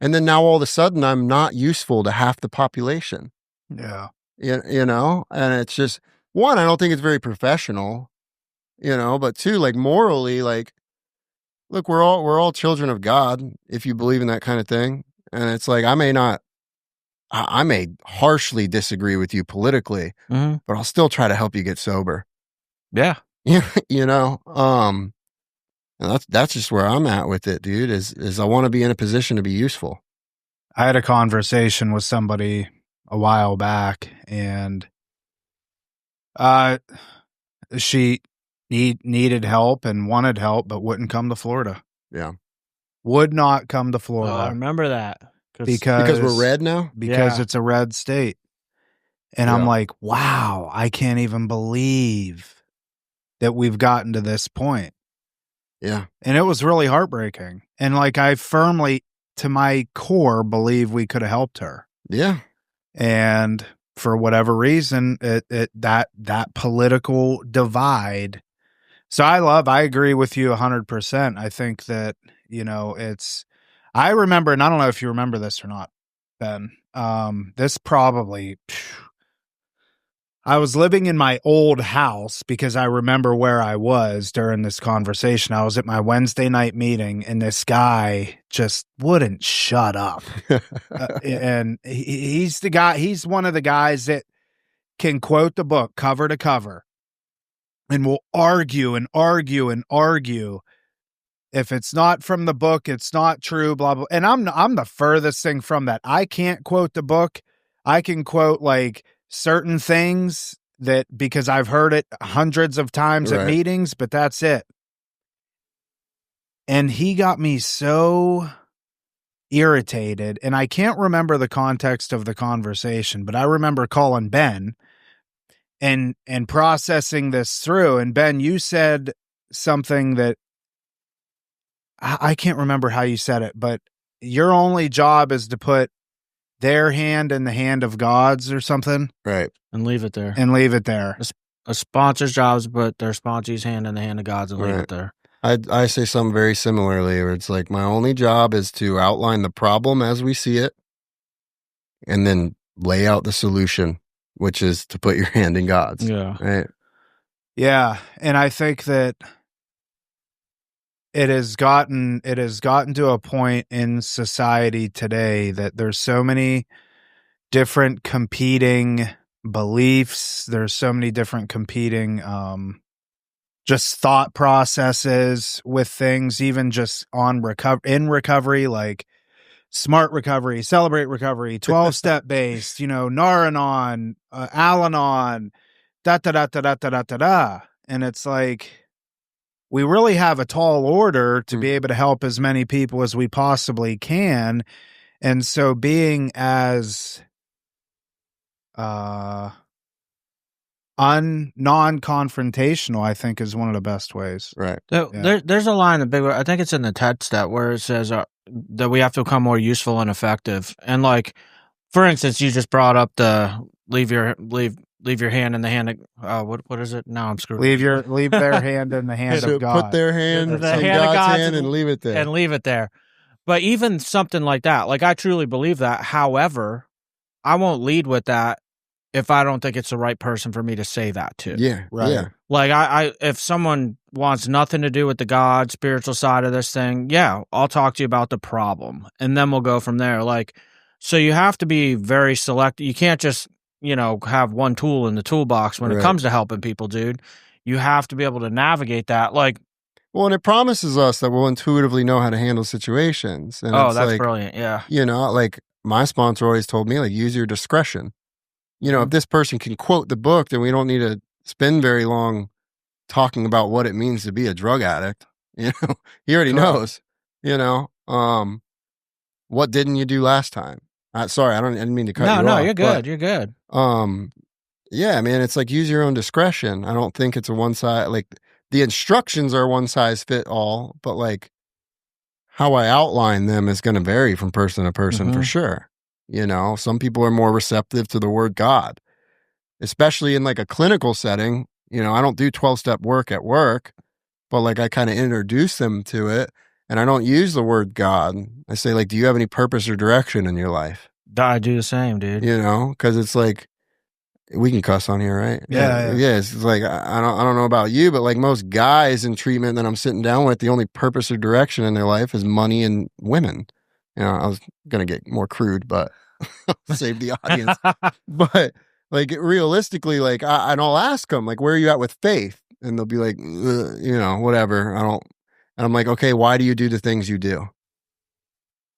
then now all of a sudden I'm not useful to half the population. Yeah. And it's just, one, I don't think it's very professional, but two, like morally, like, look, we're all children of God if you believe in that kind of thing. And it's like, I may harshly disagree with you politically, Mhm. but I'll still try to help you get sober. Yeah. And that's just where I'm at with it, dude, is I want to be in a position to be useful. I had a conversation with somebody a while back and she needed help and wanted help, but wouldn't come to Florida. Yeah. Would not come to Oh, I Florida remember that. Because we're red now? because Yeah. it's a red state. And I'm Yeah. like, wow, I can't even believe that we've gotten to this point. Yeah. And it was really heartbreaking. And like, I firmly, to my core, believe we could have helped her. Yeah. And for whatever reason, that political divide. So I agree with you 100%. I think that, I remember, and I don't know if you remember this or not, Ben, this probably, I was living in my old house because I remember where I was during this conversation. I was at my Wednesday night meeting and this guy just wouldn't shut up. And he's one of the guys that can quote the book cover to cover and will argue and argue and argue. If it's not from the book, it's not true, blah, blah. And I'm the furthest thing from that. I can't quote the book. I can quote like certain things because I've heard it hundreds of times at Right. meetings, but that's it. And he got me so irritated, and I can't remember the context of the conversation, but I remember calling Ben and processing this through. And Ben, you said something that I can't remember how you said it, but your only job is to put their hand in the hand of God's or something, Right. And leave it there. and leave it there. A sponsor's job is to put their sponsee's hand in the hand of God's and leave Right. it there. I say something very similarly, where it's like my only job is to outline the problem as we see it and then lay out the solution, which is to put your hand in God's. Yeah. Right. Yeah, and I think that it has gotten to a point in society today that there's so many different competing beliefs, there's so many different competing just thought processes with things, even just on recovery, like smart recovery, celebrate recovery, 12-step based, Nar-Anon, Al-Anon, da da da da da da da da da. And it's like we really have a tall order to be able to help as many people as we possibly can. And so being as non-confrontational, I think, is one of the best ways. Right. There's a line in the big, I think it's in the TED step, where it says that we have to become more useful and effective. And like, for instance, you just brought up the leave your hand in the hand of what is it? Now I'm screwed. Leave their hand in the hand So of God. put their hand in The hand of God's God's hand and leave it there. And leave it there. But even something like that, like I truly believe that. However, I won't lead with that if I don't think it's the right person for me to say that to. Yeah. Right. Yeah. Like I if someone wants nothing to do with the God spiritual side of this thing, yeah, I'll talk to you about the problem and then we'll go from there. Like, so you have to be very selective. You can't just, have one tool in the toolbox when it Right. comes to helping people, dude. You have to be able to navigate that. Like, Well, and it promises us that we'll intuitively know how to handle situations. And oh, it's that's like, brilliant. Yeah. Like my sponsor always told me, like, use your discretion. If this person can quote the book, then we don't need to spend very long talking about what it means to be a drug addict. He already knows. What didn't you do last time? Sorry, I didn't mean to cut you off. No, you're good. You're good. Yeah, man, it's like use your own discretion. I don't think it's a one size, like the instructions are one size fit all, but like how I outline them is going to vary from person to person for sure. Some people are more receptive to the word God, especially in like a clinical setting. I don't do 12-step work at work, but like I kind of introduce them to it, and I don't use the word God. I say, like, do you have any purpose or direction in your life? I do the same, dude. Because it's like, we can cuss on here, right? Yeah. It's like, I don't know about you, but like most guys in treatment that I'm sitting down with, the only purpose or direction in their life is money and women. I was gonna get more crude, but save the audience. But like realistically, like and I'll ask them, like, where are you at with faith? And they'll be like, whatever. I don't. And I'm like, okay, why do you do the things you do?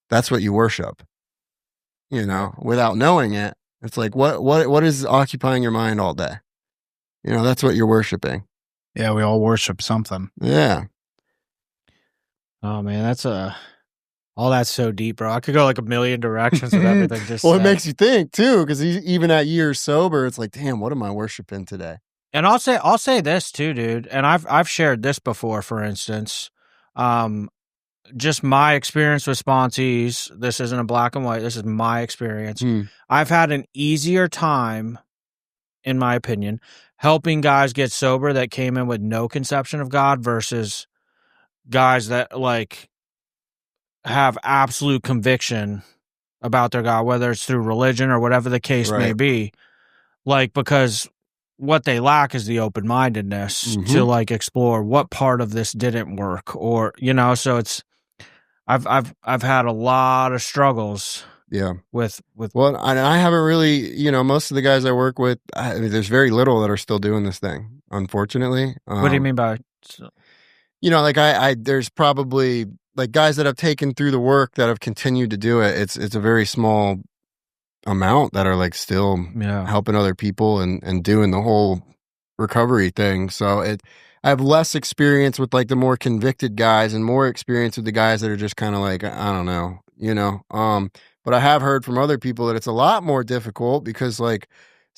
That's what you worship. Without knowing it, it's like, what is occupying your mind all day? That's what you're worshiping. Yeah, we all worship something. Yeah. Oh man, all that's so deep, bro. I could go like a million directions with everything. Just Well, it makes you think too, because even at years sober, it's like, damn, what am I worshiping today? And I'll say this too, dude. And I've shared this before, for instance. Just my experience with sponsees. This isn't a black and white. This is my experience. I've had an easier time, in my opinion, helping guys get sober that came in with no conception of God versus guys that like have absolute conviction about their God, whether it's through religion or whatever the case may be. Like, because what they lack is the open-mindedness to like explore what part of this didn't work, or so it's I've had a lot of struggles. Yeah. With well, and I haven't really, most of the guys I work with, there's very little that are still doing this thing, unfortunately. What do you mean by? Like there's probably like guys that have taken through the work that have continued to do it. It's a very small amount that are like still helping other people and doing the whole recovery thing. So I have less experience with like the more convicted guys and more experience with the guys that are just kind of like, I don't know, but I have heard from other people that it's a lot more difficult because like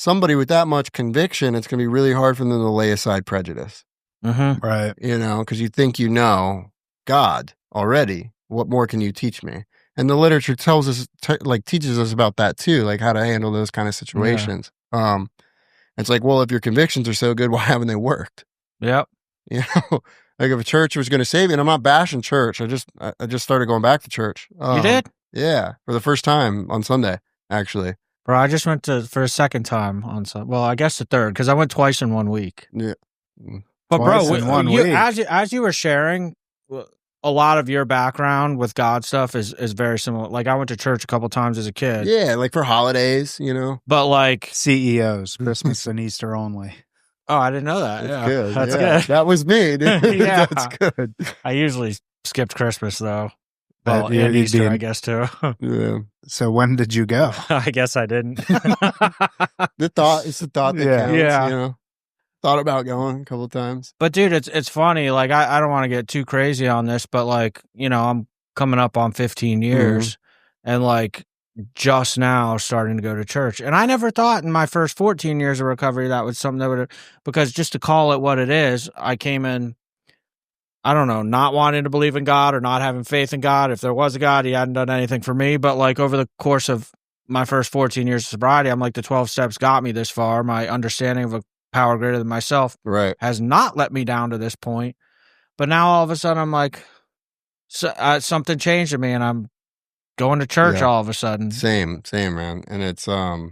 somebody with that much conviction, it's going to be really hard for them to lay aside prejudice. Mm-hmm. Right. You know, because you think you know God already. What more can you teach me? And the literature tells us, teaches us about that too, like how to handle those kind of situations. It's like, well, if your convictions are so good, why haven't they worked? Yep. You know, like if a church was going to save you, and I'm not bashing church. I just started going back to church. You did? Yeah, for the first time on Sunday, actually. Bro, I just went for a second time on Sunday. Well, I guess the third, because I went twice in 1 week. Yeah. But Twice bro, in 1 week. as you were sharing, a lot of your background with God stuff is very similar. Like I went to church a couple times as a kid. Yeah, like for holidays, you know. But like CEOs, Christmas and Easter only. Oh, I didn't know that. That's Yeah, good. that's Yeah, good. that was me, dude. Yeah. That's good. I usually skipped Christmas though. But Well, you- and you Easter, did. I guess too. Yeah. So when did you go? I guess I didn't. It's the thought that Yeah. counts, Yeah. you know. Thought about going a couple of times. But dude, it's funny. Like I don't want to get too crazy on this, but like, you know, I'm coming up on 15 years and like just now starting to go to church. And I never thought in my first 14 years of recovery that was something that would, because just to call it what it is, I came in, I don't know, not wanting to believe in God or not having faith in God. If there was a God, he hadn't done anything for me. But like over the course of my first 14 years of sobriety, I'm like the 12 steps got me this far. My understanding of a power greater than myself Right. has not let me down to this point. But now all of a sudden I'm like, something changed in me and I'm going to church Yeah. all of a sudden. Same, man. And it's I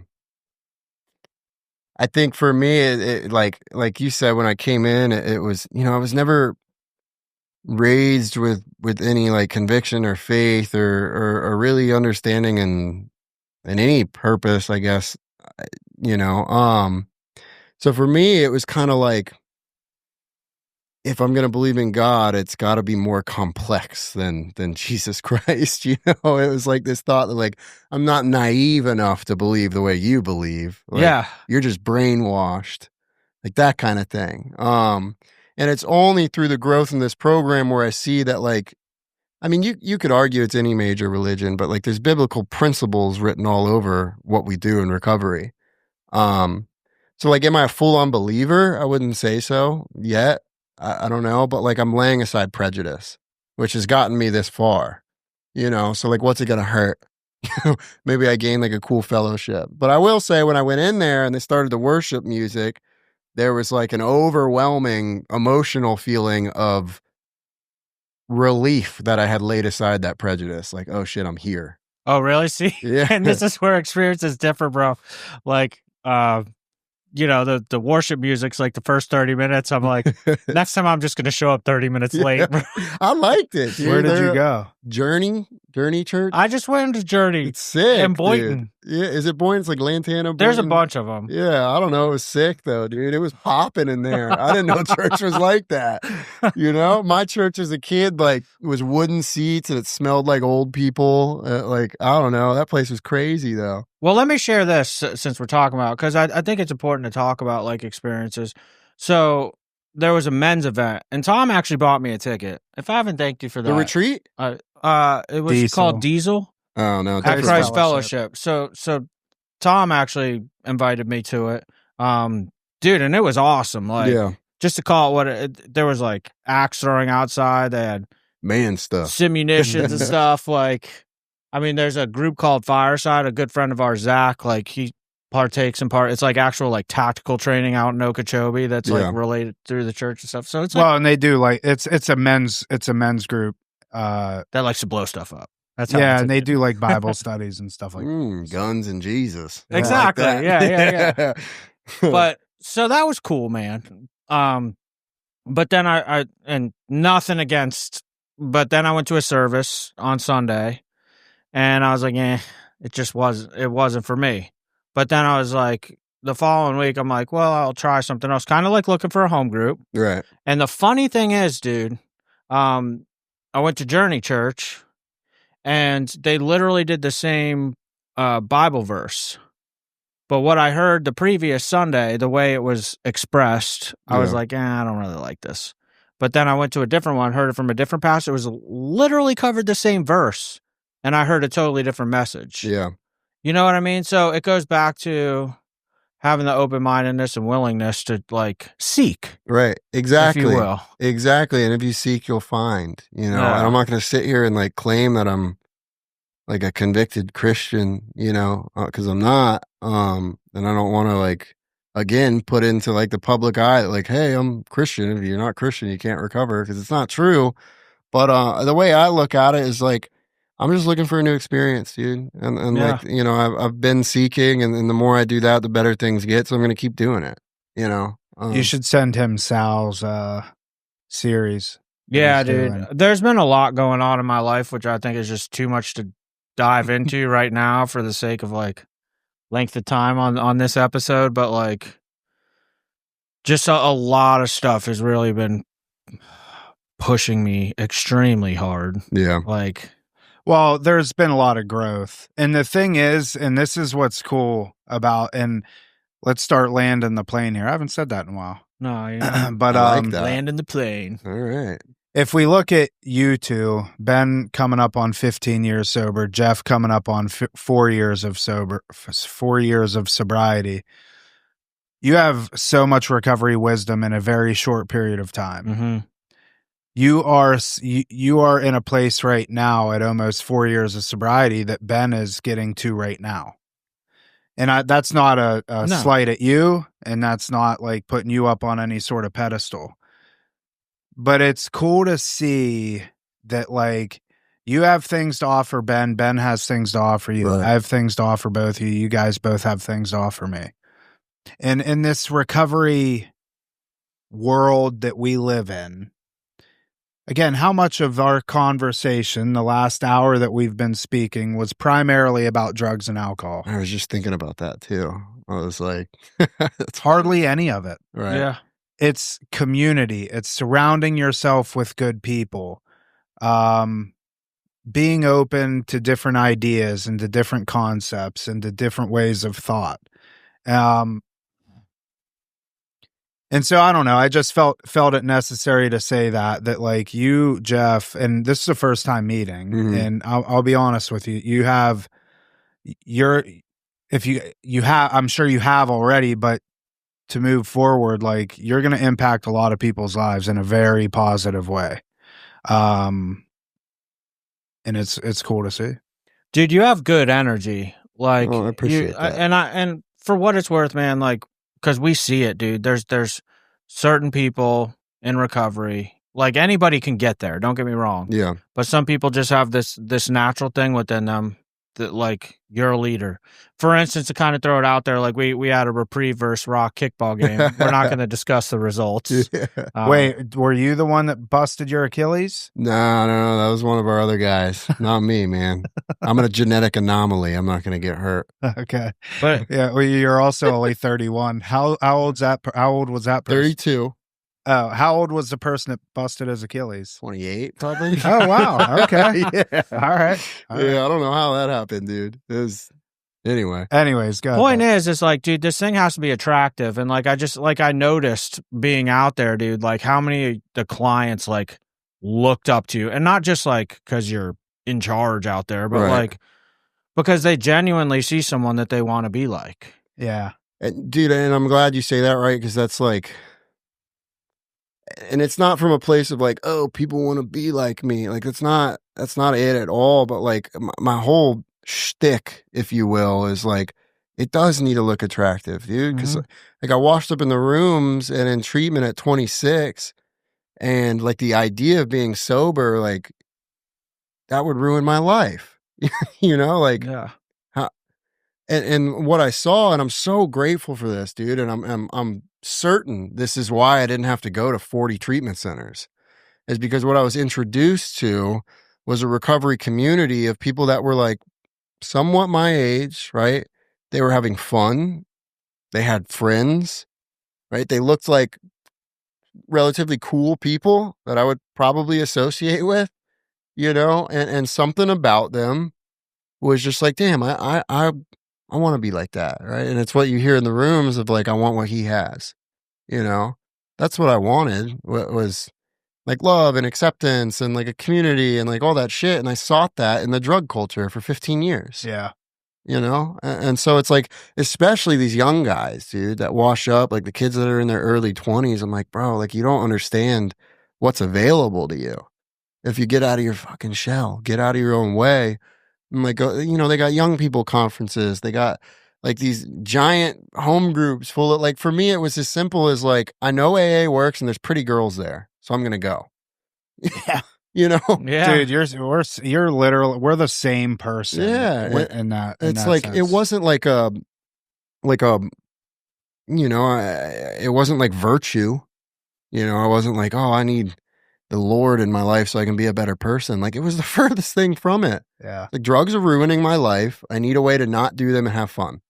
think for me, it like you said, when I came in, it was, you know, I was never raised with any like conviction or faith or really understanding and any purpose, I guess, you know. So for me, it was kind of like, if I'm going to believe in God, it's got to be more complex than Jesus Christ. You know, it was like this thought that like, I'm not naive enough to believe the way you believe. Like, Yeah. you're just brainwashed, like that kind of thing. And it's only through the growth in this program where I see that, like, I mean, you could argue it's any major religion, but like there's biblical principles written all over what we do in recovery. So like, am I a full unbeliever? I wouldn't say so yet. I don't know, but like I'm laying aside prejudice, which has gotten me this far, you know? So like, what's it going to hurt? Maybe I gained like a cool fellowship. But I will say, when I went in there and they started the worship music, there was like an overwhelming emotional feeling of relief that I had laid aside that prejudice. Like, oh shit, I'm here. Oh, really? See? Yeah. And this is where experiences differ, bro. Like, you know, the worship music's like the first 30 minutes. I'm like, next time I'm just going to show up 30 minutes late. Bro. I liked it. Dude. Where did you go? Journey Church. I just went to Journey. It's sick. in Boynton. Dude. Yeah, is it Boynton? It's like Lantana. There's a Boynton? bunch of them. Yeah, I don't know. It was sick though, dude. It was popping in there. I didn't know church was like that. You know, my church as a kid, like, was wooden seats and it smelled like old people. Like, I don't know. That place was crazy though. Well, let me share this since we're talking about, because I think it's important to talk about like experiences. So there was a men's event, and Tom actually bought me a ticket. If I haven't thanked you for that, The retreat? it was called Diesel Oh no, at Christ Christ Fellowship. Fellowship. So Tom actually invited me to it, dude, and it was awesome. Like, yeah, just to call it there was like axe throwing outside. They had man stuff. simunitions and stuff. Like, I mean, there's a group called Fireside. A good friend of ours, Zach, like he partakes in part. It's like actual like tactical training out in Okeechobee that's Yeah. like related through the church and stuff. So it's like, Well, and they do like it's a men's group. that likes to blow stuff up. That's how Yeah, it's and they do like Bible studies and stuff like that. Guns and Jesus. I like Exactly. that. Yeah. But so that was cool, man. But then I and nothing against, but then I went to a service on Sunday. And I was like, it wasn't for me. But then I was like, the following week, I'm like, well, I'll try something else. Kind of like looking for a home group. Right. And the funny thing is, dude, I went to Journey Church and they literally did the same Bible verse. But what I heard the previous Sunday, the way it was expressed, I was Yeah. like, I don't really like this. But then I went to a different one, heard it from a different pastor. It was literally covered the same verse. And I heard a totally different message. Yeah. You know what I mean? So it goes back to having the open-mindedness and willingness to like seek, Right. Exactly. if you will. Exactly. And if you seek, you'll find, you know, and I'm not going to sit here and like claim that I'm like a convicted Christian, you know, cause I'm not, and I don't want to like, again, put into like the public eye, like, hey, I'm Christian. If you're not Christian, you can't recover, cause it's not true. But, the way I look at it is like, I'm just looking for a new experience, dude. And Yeah. like, you know, I've been seeking, and the more I do that, the better things get. So I'm going to keep doing it, you know? You should send him Sal's series. that Yeah, he's dude. doing. There's been a lot going on in my life, which I think is just too much to dive into right now for the sake of like length of time on this episode. But like, just a lot of stuff has really been pushing me extremely hard. Yeah. Like, Well, there's been a lot of growth. And the thing is, and this is what's cool about, and let's start landing the plane here. I haven't said that in a while. no, yeah. But I like that. Landing the plane. All right. if we look at you two, Ben coming up on 15 years sober, Jeff coming up on 4 years of 4 years of sobriety, you have so much recovery wisdom in a very short period of time. Mm-hmm. You are in a place right now at almost 4 years of sobriety that Ben is getting to right now. And that's not a No. slight at you, and that's not like putting you up on any sort of pedestal. But it's cool to see that like you have things to offer Ben. Ben has things to offer you. Right. I have things to offer both of you. You guys both have things to offer me. And in this recovery world that we live in, again, how much of our conversation, the last hour that we've been speaking, was primarily about drugs and alcohol? I was just thinking about that too. I was like, It's hardly any of it. right. Yeah. It's community. It's surrounding yourself with good people. Being open to different ideas and to different concepts and to different ways of thought. And so I don't know. I just felt it necessary to say that like you, Jeff, and this is the first time meeting, Mhm. and I'll be honest with you. You have I'm sure you have already, but to move forward, like you're going to impact a lot of people's lives in a very positive way. And it's cool to see. Dude, you have good energy. Like, Oh, I appreciate that. And for what it's worth, man, like, because we see it, dude. There's certain people in recovery. Like anybody can get there. Don't get me wrong. Yeah. But some people just have this natural thing within them that like you're a leader. For instance, to kind of throw it out there, like we had a Reprieve versus Rock kickball game. We're not going to discuss the results. Yeah. Wait, were you the one that busted your Achilles? No, that was one of our other guys. Not me, man. I'm a genetic anomaly. I'm not going to get hurt. Okay. But Yeah, well, you're also only 31. How old was that person? 32. Oh, how old was the person that busted his Achilles? 28, probably. Oh, wow. Okay. Yeah. All right. Yeah, I don't know how that happened, dude. It was anyway. Anyways, go ahead. point is, it's like, dude, this thing has to be attractive. And like, I noticed being out there, dude, like how many of the clients like looked up to you, and not just like because you're in charge out there, but Right. like because they genuinely see someone that they want to be like. Yeah. And, dude, and I'm glad you say that, right? Because that's like, and it's not from a place of like, oh, people want to be like me. Like that's not it at all. But like my whole shtick, if you will, is like, it does need to look attractive, dude. Because like I washed up in the rooms and in treatment at 26, and like the idea of being sober, like that would ruin my life. You know, like Yeah. and what I saw, and I'm so grateful for this, dude. And I'm certain this is why I didn't have to go to 40 treatment centers, is because what I was introduced to was a recovery community of people that were like somewhat my age, right? They were having fun. They had friends, right? They looked like relatively cool people that I would probably associate with, you know, and something about them was just like, damn, I want to be like that, right? And it's what you hear in the rooms of like, I want what he has, you know? That's what I wanted, was like love and acceptance and like a community and like all that shit. And I sought that in the drug culture for 15 years. Yeah. you know? And so it's like, especially these young guys, dude, that wash up, like the kids that are in their early 20s. I'm like, bro, like you don't understand what's available to you if you get out of your fucking shell, get out of your own way. I'm like, you know, they got young people conferences. They got like these giant home groups full of, like, for me, it was as simple as like, I know AA works and there's pretty girls there, so I'm going to go. Yeah. You know? Yeah. Dude, you're literally, we're the same person. Yeah. In that It's like, sense. it wasn't like a, you know, it wasn't like virtue. You know, I wasn't like, oh, I need the Lord in my life so I can be a better person. Like, it was the furthest thing from it. Yeah. Like, drugs are ruining my life. I need a way to not do them and have fun.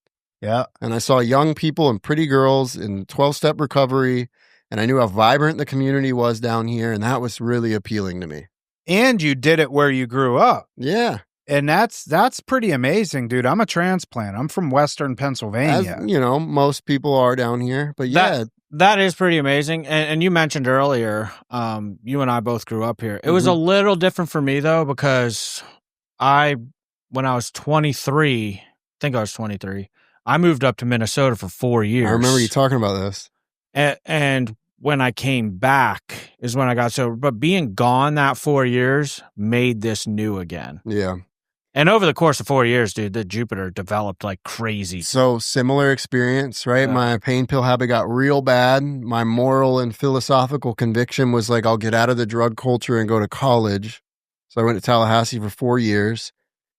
Yeah. And I saw young people and pretty girls in 12-step recovery, and I knew how vibrant the community was down here, and that was really appealing to me. And you did it where you grew up. Yeah. And that's pretty amazing, dude. I'm a transplant. I'm from Western Pennsylvania. As, you know, most people are down here. But yeah. That is pretty amazing. And you mentioned earlier, you and I both grew up here. It was a little different for me, though, because when I was 23, I think I was 23, I moved up to Minnesota for 4 years. I remember you talking about this. And when I came back is when I got sober. But being gone that 4 years made this new again. Yeah. And over the course of 4 years, dude, the Jupiter developed like crazy. So similar experience, right? Yeah. My pain pill habit got real bad. My moral and philosophical conviction was like, I'll get out of the drug culture and go to college. So I went to Tallahassee for 4 years.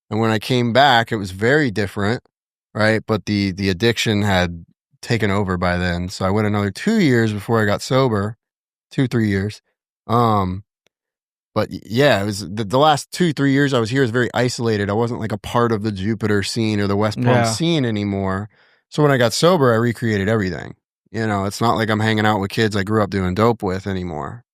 And when I came back, it was very different, right? But the addiction had taken over by then. So I went another 2 years before I got sober, 3 years. But yeah, it was the last 2-3 years I was here was very isolated. I wasn't like a part of the Jupiter scene or the West Palm scene anymore. So when I got sober, I recreated everything. You know, it's not like I'm hanging out with kids I grew up doing dope with anymore.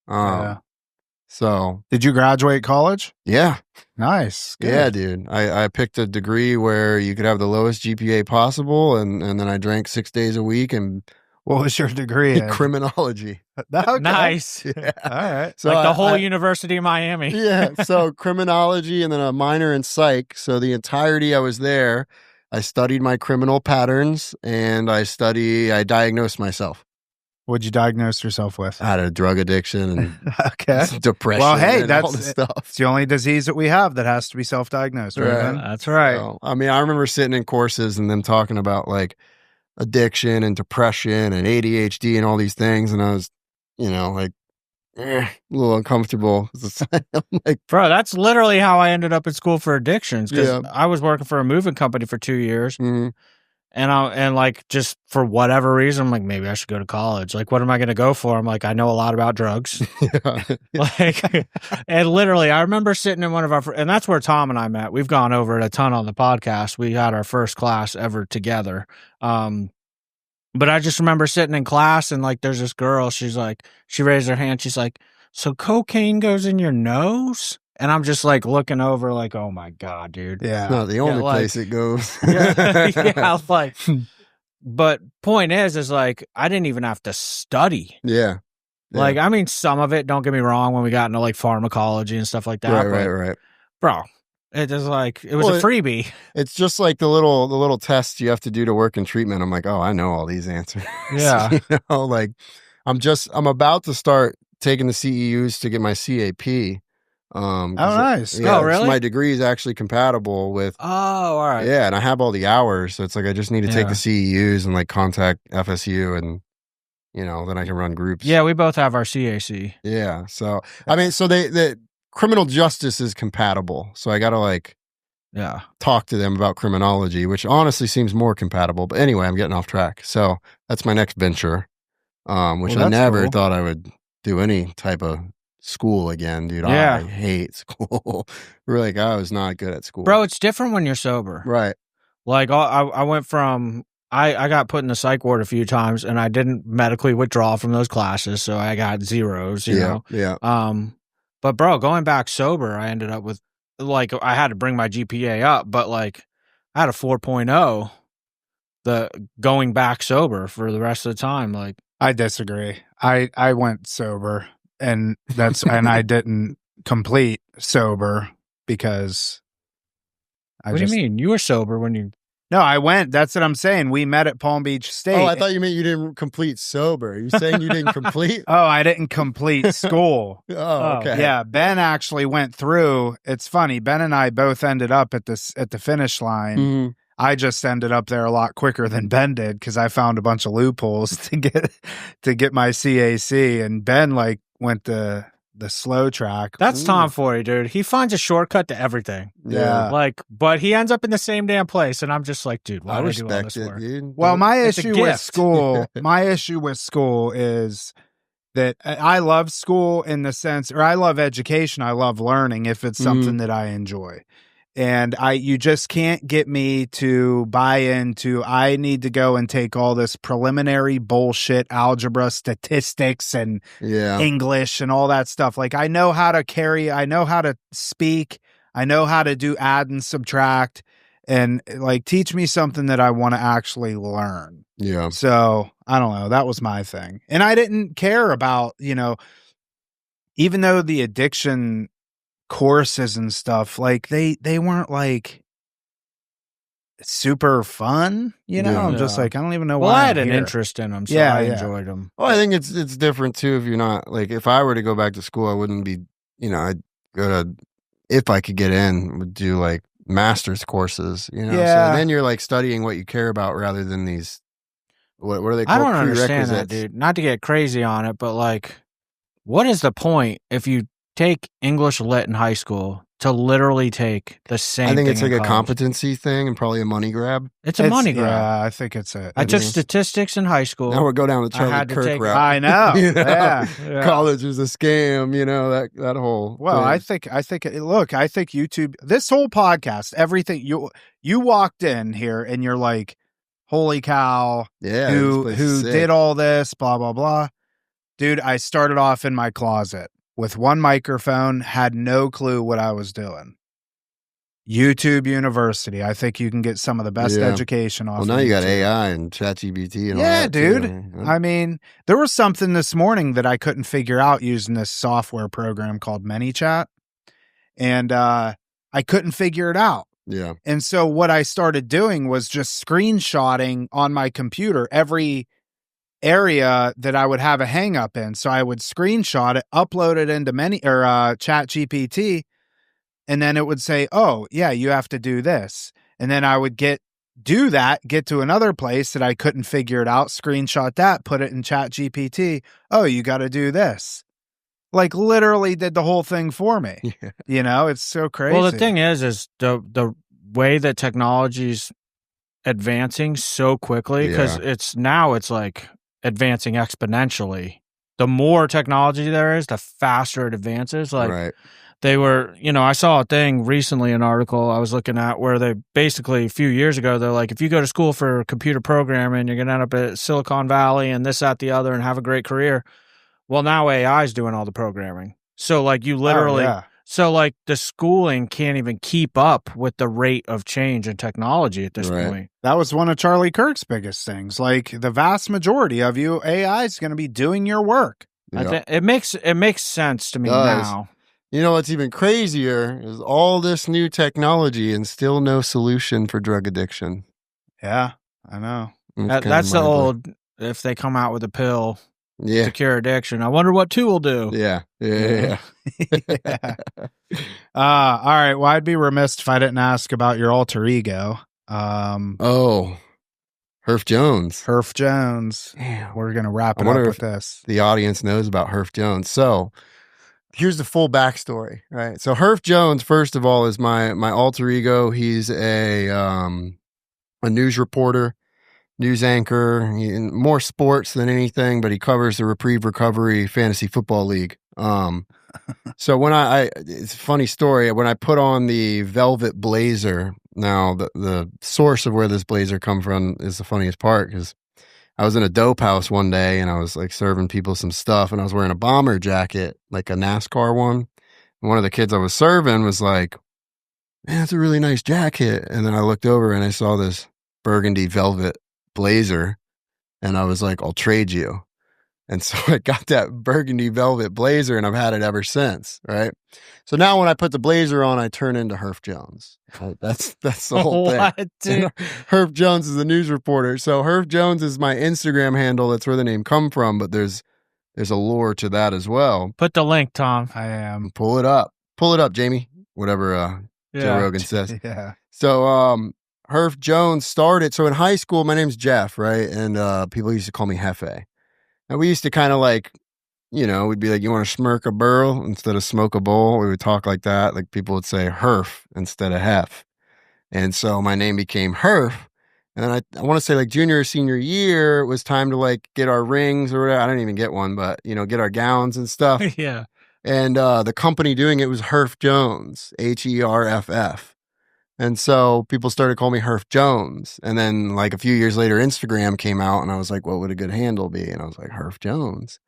So did you graduate college? Yeah. Nice. Good. Yeah, dude. I picked a degree where you could have the lowest GPA possible, and then I drank 6 days a week. And what was your degree in? Criminology. Okay. Nice. Yeah. All right. So like the whole University of Miami. Yeah. So criminology and then a minor in psych. So the entirety I was there, I studied my criminal patterns and I diagnosed myself. What'd you diagnose yourself with? I had a drug addiction and depression. Well, hey, and all this stuff. It's the only disease that we have that has to be self-diagnosed. Right? That's right. So, I mean, I remember sitting in courses and them talking about like addiction and depression and ADHD and all these things. And I was, you know, like, a little uncomfortable. I'm like, bro, that's literally how I ended up in school for addictions. Because I was working for a moving company for 2 years. Mm-hmm. And like, just for whatever reason, I'm like, maybe I should go to college. Like, what am I going to go for? I'm like, I know a lot about drugs. Like, and literally, I remember sitting in one of our, and that's where Tom and I met. We've gone over it a ton on the podcast. We had our first class ever together. But I just remember sitting in class and like, there's this girl, she's like, she raised her hand. She's like, so cocaine goes in your nose? And I'm just like looking over like, oh my God, dude. Yeah. It's not the only place it goes. Yeah. Like, but point is like, I didn't even have to study. Yeah. Like, I mean, some of it, don't get me wrong, when we got into like pharmacology and stuff like that. Right. Bro, it is like, it was a freebie. It's just like the little tests you have to do to work in treatment. I'm like, oh, I know all these answers. Yeah. You know, like I'm about to start taking the CEUs to get my CAP. Nice. Yeah, oh, really? My degree is actually compatible with. Oh, all right. Yeah, and I have all the hours, so it's like I just need to take the CEUs and like contact FSU, and you know, then I can run groups. Yeah, we both have our CAC. Yeah, so I mean, so the criminal justice is compatible, so I got to like talk to them about criminology, which honestly seems more compatible. But anyway, I'm getting off track. So that's my next venture, which I never thought I would do any type of school again, dude. I hate school. Like, I was not good at school. Bro, it's different when you're sober. Right. Like, I went from, I got put in the psych ward a few times, and I didn't medically withdraw from those classes, so I got zeros, you know? Yeah. But bro, going back sober, I ended up with, like, I had to bring my GPA up, but like, I had a 4.0 going back sober for the rest of the time. Like, I disagree. I went sober. And and I didn't complete sober because what do you mean? You were sober when you No, I went. That's what I'm saying. We met at Palm Beach State. Oh, I thought you meant you didn't complete sober. Are you saying you didn't complete? Oh, I didn't complete school. Oh, okay. Yeah, Ben actually went through. It's funny. Ben and I both ended up at the finish line. Mhm. I just ended up there a lot quicker than Ben did because I found a bunch of loopholes to get my CAC, and Ben like went the slow track. That's Tom for you, dude. He finds a shortcut to everything. Yeah. Like, but he ends up in the same damn place, and I'm just like, dude, why I do I do all respect this it, work? dude. Well, my It's a issue with gift. school, is that I love school in the sense, or I love education. I love learning if it's something that I enjoy. And you just can't get me to buy into, I need to go and take all this preliminary bullshit algebra, statistics, and English and all that stuff. Like, I know how to carry, I know how to speak, I know how to do add and subtract, and like, teach me something that I want to actually learn. Yeah. So I don't know. That was my thing. And I didn't care about, even though the addiction courses and stuff, like they weren't like super fun, I'm just like, I don't even know why. Well, I had I'm an here. interest in them, so I enjoyed them. Well, I think it's different too. If you're not like, if I were to go back to school, I wouldn't be, I'd go to, if I could get in, would do like master's courses, So then you're like studying what you care about rather than these, what are they called? I don't understand that, dude. Not to get crazy on it, but like, what is the point if you take English Lit in high school to literally take the same thing? I think it's like a college? Competency thing and probably a money grab. It's a money grab. Yeah, I think it's a. I took statistics in high school. Now we'll go down the Charlie Kirk route. I know. Yeah. College is a scam, that whole Well, thing. I think YouTube, this whole podcast, everything, you walked in here and you're like, holy cow, yeah, who did all this, blah, blah, blah. Dude, I started off in my closet with one microphone, had no clue what I was doing. YouTube University. I think you can get some of the best education off. Well, now you got AI and ChatGPT and all that. Dude. Too. I mean, there was something this morning that I couldn't figure out using this software program called ManyChat, and I couldn't figure it out. Yeah. And so what I started doing was just screenshotting on my computer every area that I would have a hang up in. So I would screenshot it, upload it into ChatGPT, and then it would say, oh, yeah, you have to do this. And then I would get to another place that I couldn't figure it out, screenshot that, put it in ChatGPT. Oh, you got to do this. Like, literally did the whole thing for me. Yeah. It's so crazy. Well, the thing is the way that technology's advancing so quickly, because it's like advancing exponentially. The more technology there is, the faster it advances. Like, they were, I saw a thing recently, an article I was looking at where they basically, a few years ago, they're like, if you go to school for computer programming, you're going to end up at Silicon Valley and this, that, the other, and have a great career. Well, now AI is doing all the programming. So like you literally, so like the schooling can't even keep up with the rate of change in technology at this point. That was one of Charlie Kirk's biggest things. Like, the vast majority of you, AI is going to be doing your work. I think it makes sense to me now. You know what's even crazier is all this new technology and still no solution for drug addiction. Yeah, I know. That's the old, if they come out with a pill to cure addiction, I wonder what 2 will do. Yeah. All right. Well, I'd be remiss if I didn't ask about your alter ego. Herf Jones. Herf Jones. Damn. We're going to wrap it up with this. The audience knows about Herf Jones. So here's the full backstory, right? So Herf Jones, first of all, is my alter ego. He's a news reporter, news anchor, more sports than anything, but he covers the Reprieve Recovery Fantasy Football League. So when it's a funny story, when I put on the velvet blazer, now the source of where this blazer come from is the funniest part, because I was in a dope house one day and I was like serving people some stuff, and I was wearing a bomber jacket, like a NASCAR one. And one of the kids I was serving was like, man, that's a really nice jacket. And then I looked over and I saw this burgundy velvet blazer, and I was like, I'll trade you. And so I got that burgundy velvet blazer and I've had it ever since. Right. So now when I put the blazer on, I turn into Herf Jones. Right? That's the whole thing. What, dude? Herf Jones is the news reporter. So Herf Jones is my Instagram handle. That's where the name come from, but there's a lore to that as well. Put the link, Tom. I am. Pull it up, Jamie. Whatever Joe Rogan says. Yeah. So Herf Jones started. So in high school, my name's Jeff, right? And people used to call me Hefe. And we used to kind of like, we'd be like, you want to smirk a burl instead of smoke a bowl? We would talk like that. Like people would say Herf instead of Hef. And so my name became Herf. And then I want to say like junior or senior year, it was time to like get our rings or whatever. I didn't even get one, but get our gowns and stuff. Yeah. And the company doing it was Herf Jones, Herff. And so people started calling me Herf Jones. And then like a few years later, Instagram came out and I was like, what would a good handle be? And I was like, Herf Jones.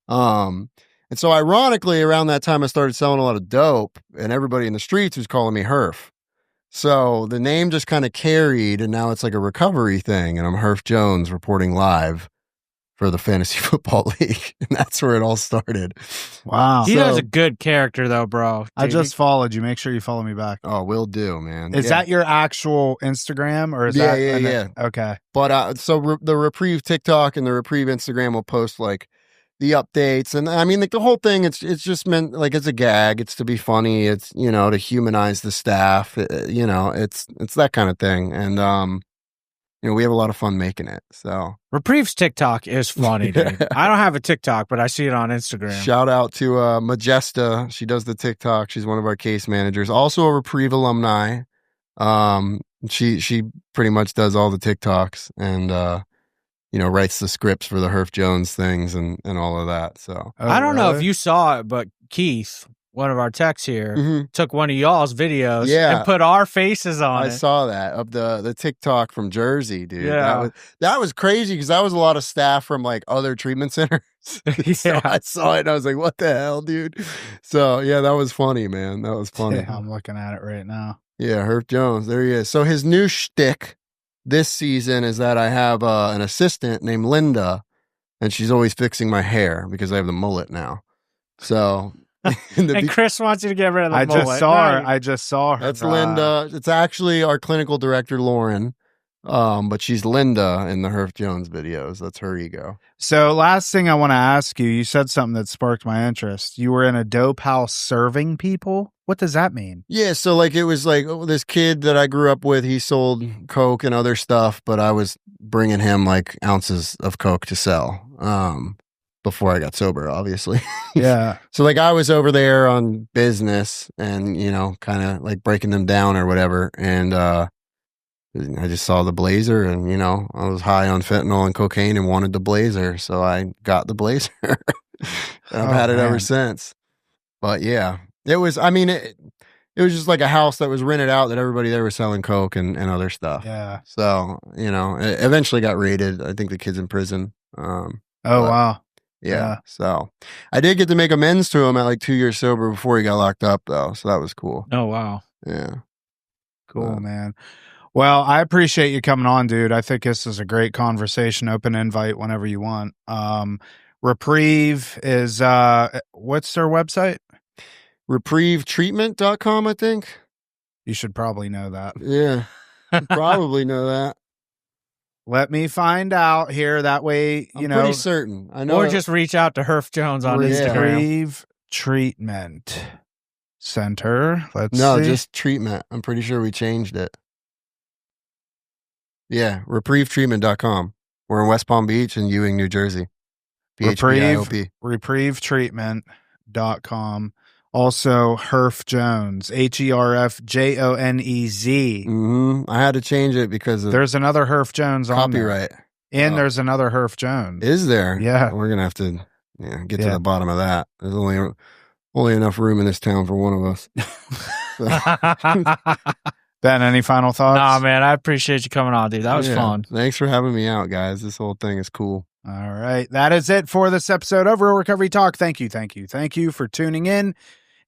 And so ironically, around that time, I started selling a lot of dope and everybody in the streets was calling me Herf. So the name just kind of carried and now it's like a recovery thing. And I'm Herf Jones reporting live for the Fantasy Football League. And that's where it all started. Wow. He does a good character, though, bro. Dude. I just followed you. Make sure you follow me back. Oh, will do, man. Is that your actual Instagram or is that? Yeah. Okay. But so the Reprieve TikTok and the Reprieve Instagram will post like the updates. And I mean, like the whole thing, it's just meant like it's a gag. It's to be funny. It's, to humanize the staff. It's that kind of thing. And, we have a lot of fun making it. So Reprieve's TikTok is funny, dude. I don't have a TikTok, but I see it on Instagram. Shout out to Majesta. She does the TikTok. She's one of our case managers. Also a Reprieve alumni. She pretty much does all the TikToks and writes the scripts for the Herf Jones things and all of that. So I don't know if you saw it, but Keith, one of our techs here, took one of y'all's videos and put our faces on it. I saw that of the TikTok from Jersey, dude. Yeah. That was crazy because that was a lot of staff from like other treatment centers. So I saw it and I was like, what the hell, dude? So yeah, that was funny, man. That was funny. Yeah, I'm looking at it right now. Yeah, Herf Jones. There he is. So his new shtick this season is that I have an assistant named Linda and she's always fixing my hair because I have the mullet now. So and Chris wants you to get rid of the mullet. I just saw her. That's Linda. It's actually our clinical director, Lauren. But she's Linda in the Herf Jones videos. That's her ego. So last thing I want to ask you, you said something that sparked my interest. You were in a dope house serving people. What does that mean? Yeah. So like, it was like this kid that I grew up with, he sold Coke and other stuff, but I was bringing him like ounces of Coke to sell. Before I got sober, obviously. Yeah. So like I was over there on business and, kind of like breaking them down or whatever. And I just saw the blazer and, I was high on fentanyl and cocaine and wanted the blazer. So I got the blazer. And I've had it ever since. But yeah, it was just like a house that was rented out that everybody there was selling Coke and other stuff. Yeah. So, it eventually got raided. I think the kid's in prison. Wow. Yeah. So I did get to make amends to him at like 2 years sober before he got locked up though. So that was cool. Oh, wow. Yeah. Cool, man. Well, I appreciate you coming on, dude. I think this is a great conversation. Open invite whenever you want. Reprieve is, what's their website? ReprieveTreatment.com, I think. You should probably know that. Yeah. You probably know that. Let me find out here. That way, I'm pretty certain. I know. Or just reach out to Herf Jones on Instagram. Reprieve Treatment Center. Let's see. Just treatment. I'm pretty sure we changed it. Yeah, ReprieveTreatment.com. We're in West Palm Beach and Ewing, New Jersey. ReprieveTreatment.com. Also, Herf Jones, HERF JONEZ. I had to change it because of there's another Herf Jones on copyright. And there's another Herf Jones. Is there? Yeah. We're going to have to get to the bottom of that. There's only enough room in this town for one of us. Ben, any final thoughts? Nah, man, I appreciate you coming on, dude. That was fun. Thanks for having me out, guys. This whole thing is cool. All right. That is it for this episode of Real Recovery Talk. Thank you for tuning in.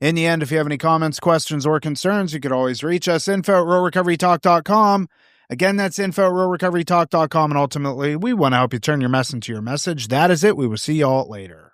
In the end, if you have any comments, questions, or concerns, you could always reach us, info@realrecoverytalk.com. Again, that's info@realrecoverytalk.com. And ultimately, we want to help you turn your mess into your message. That is it. We will see y'all later.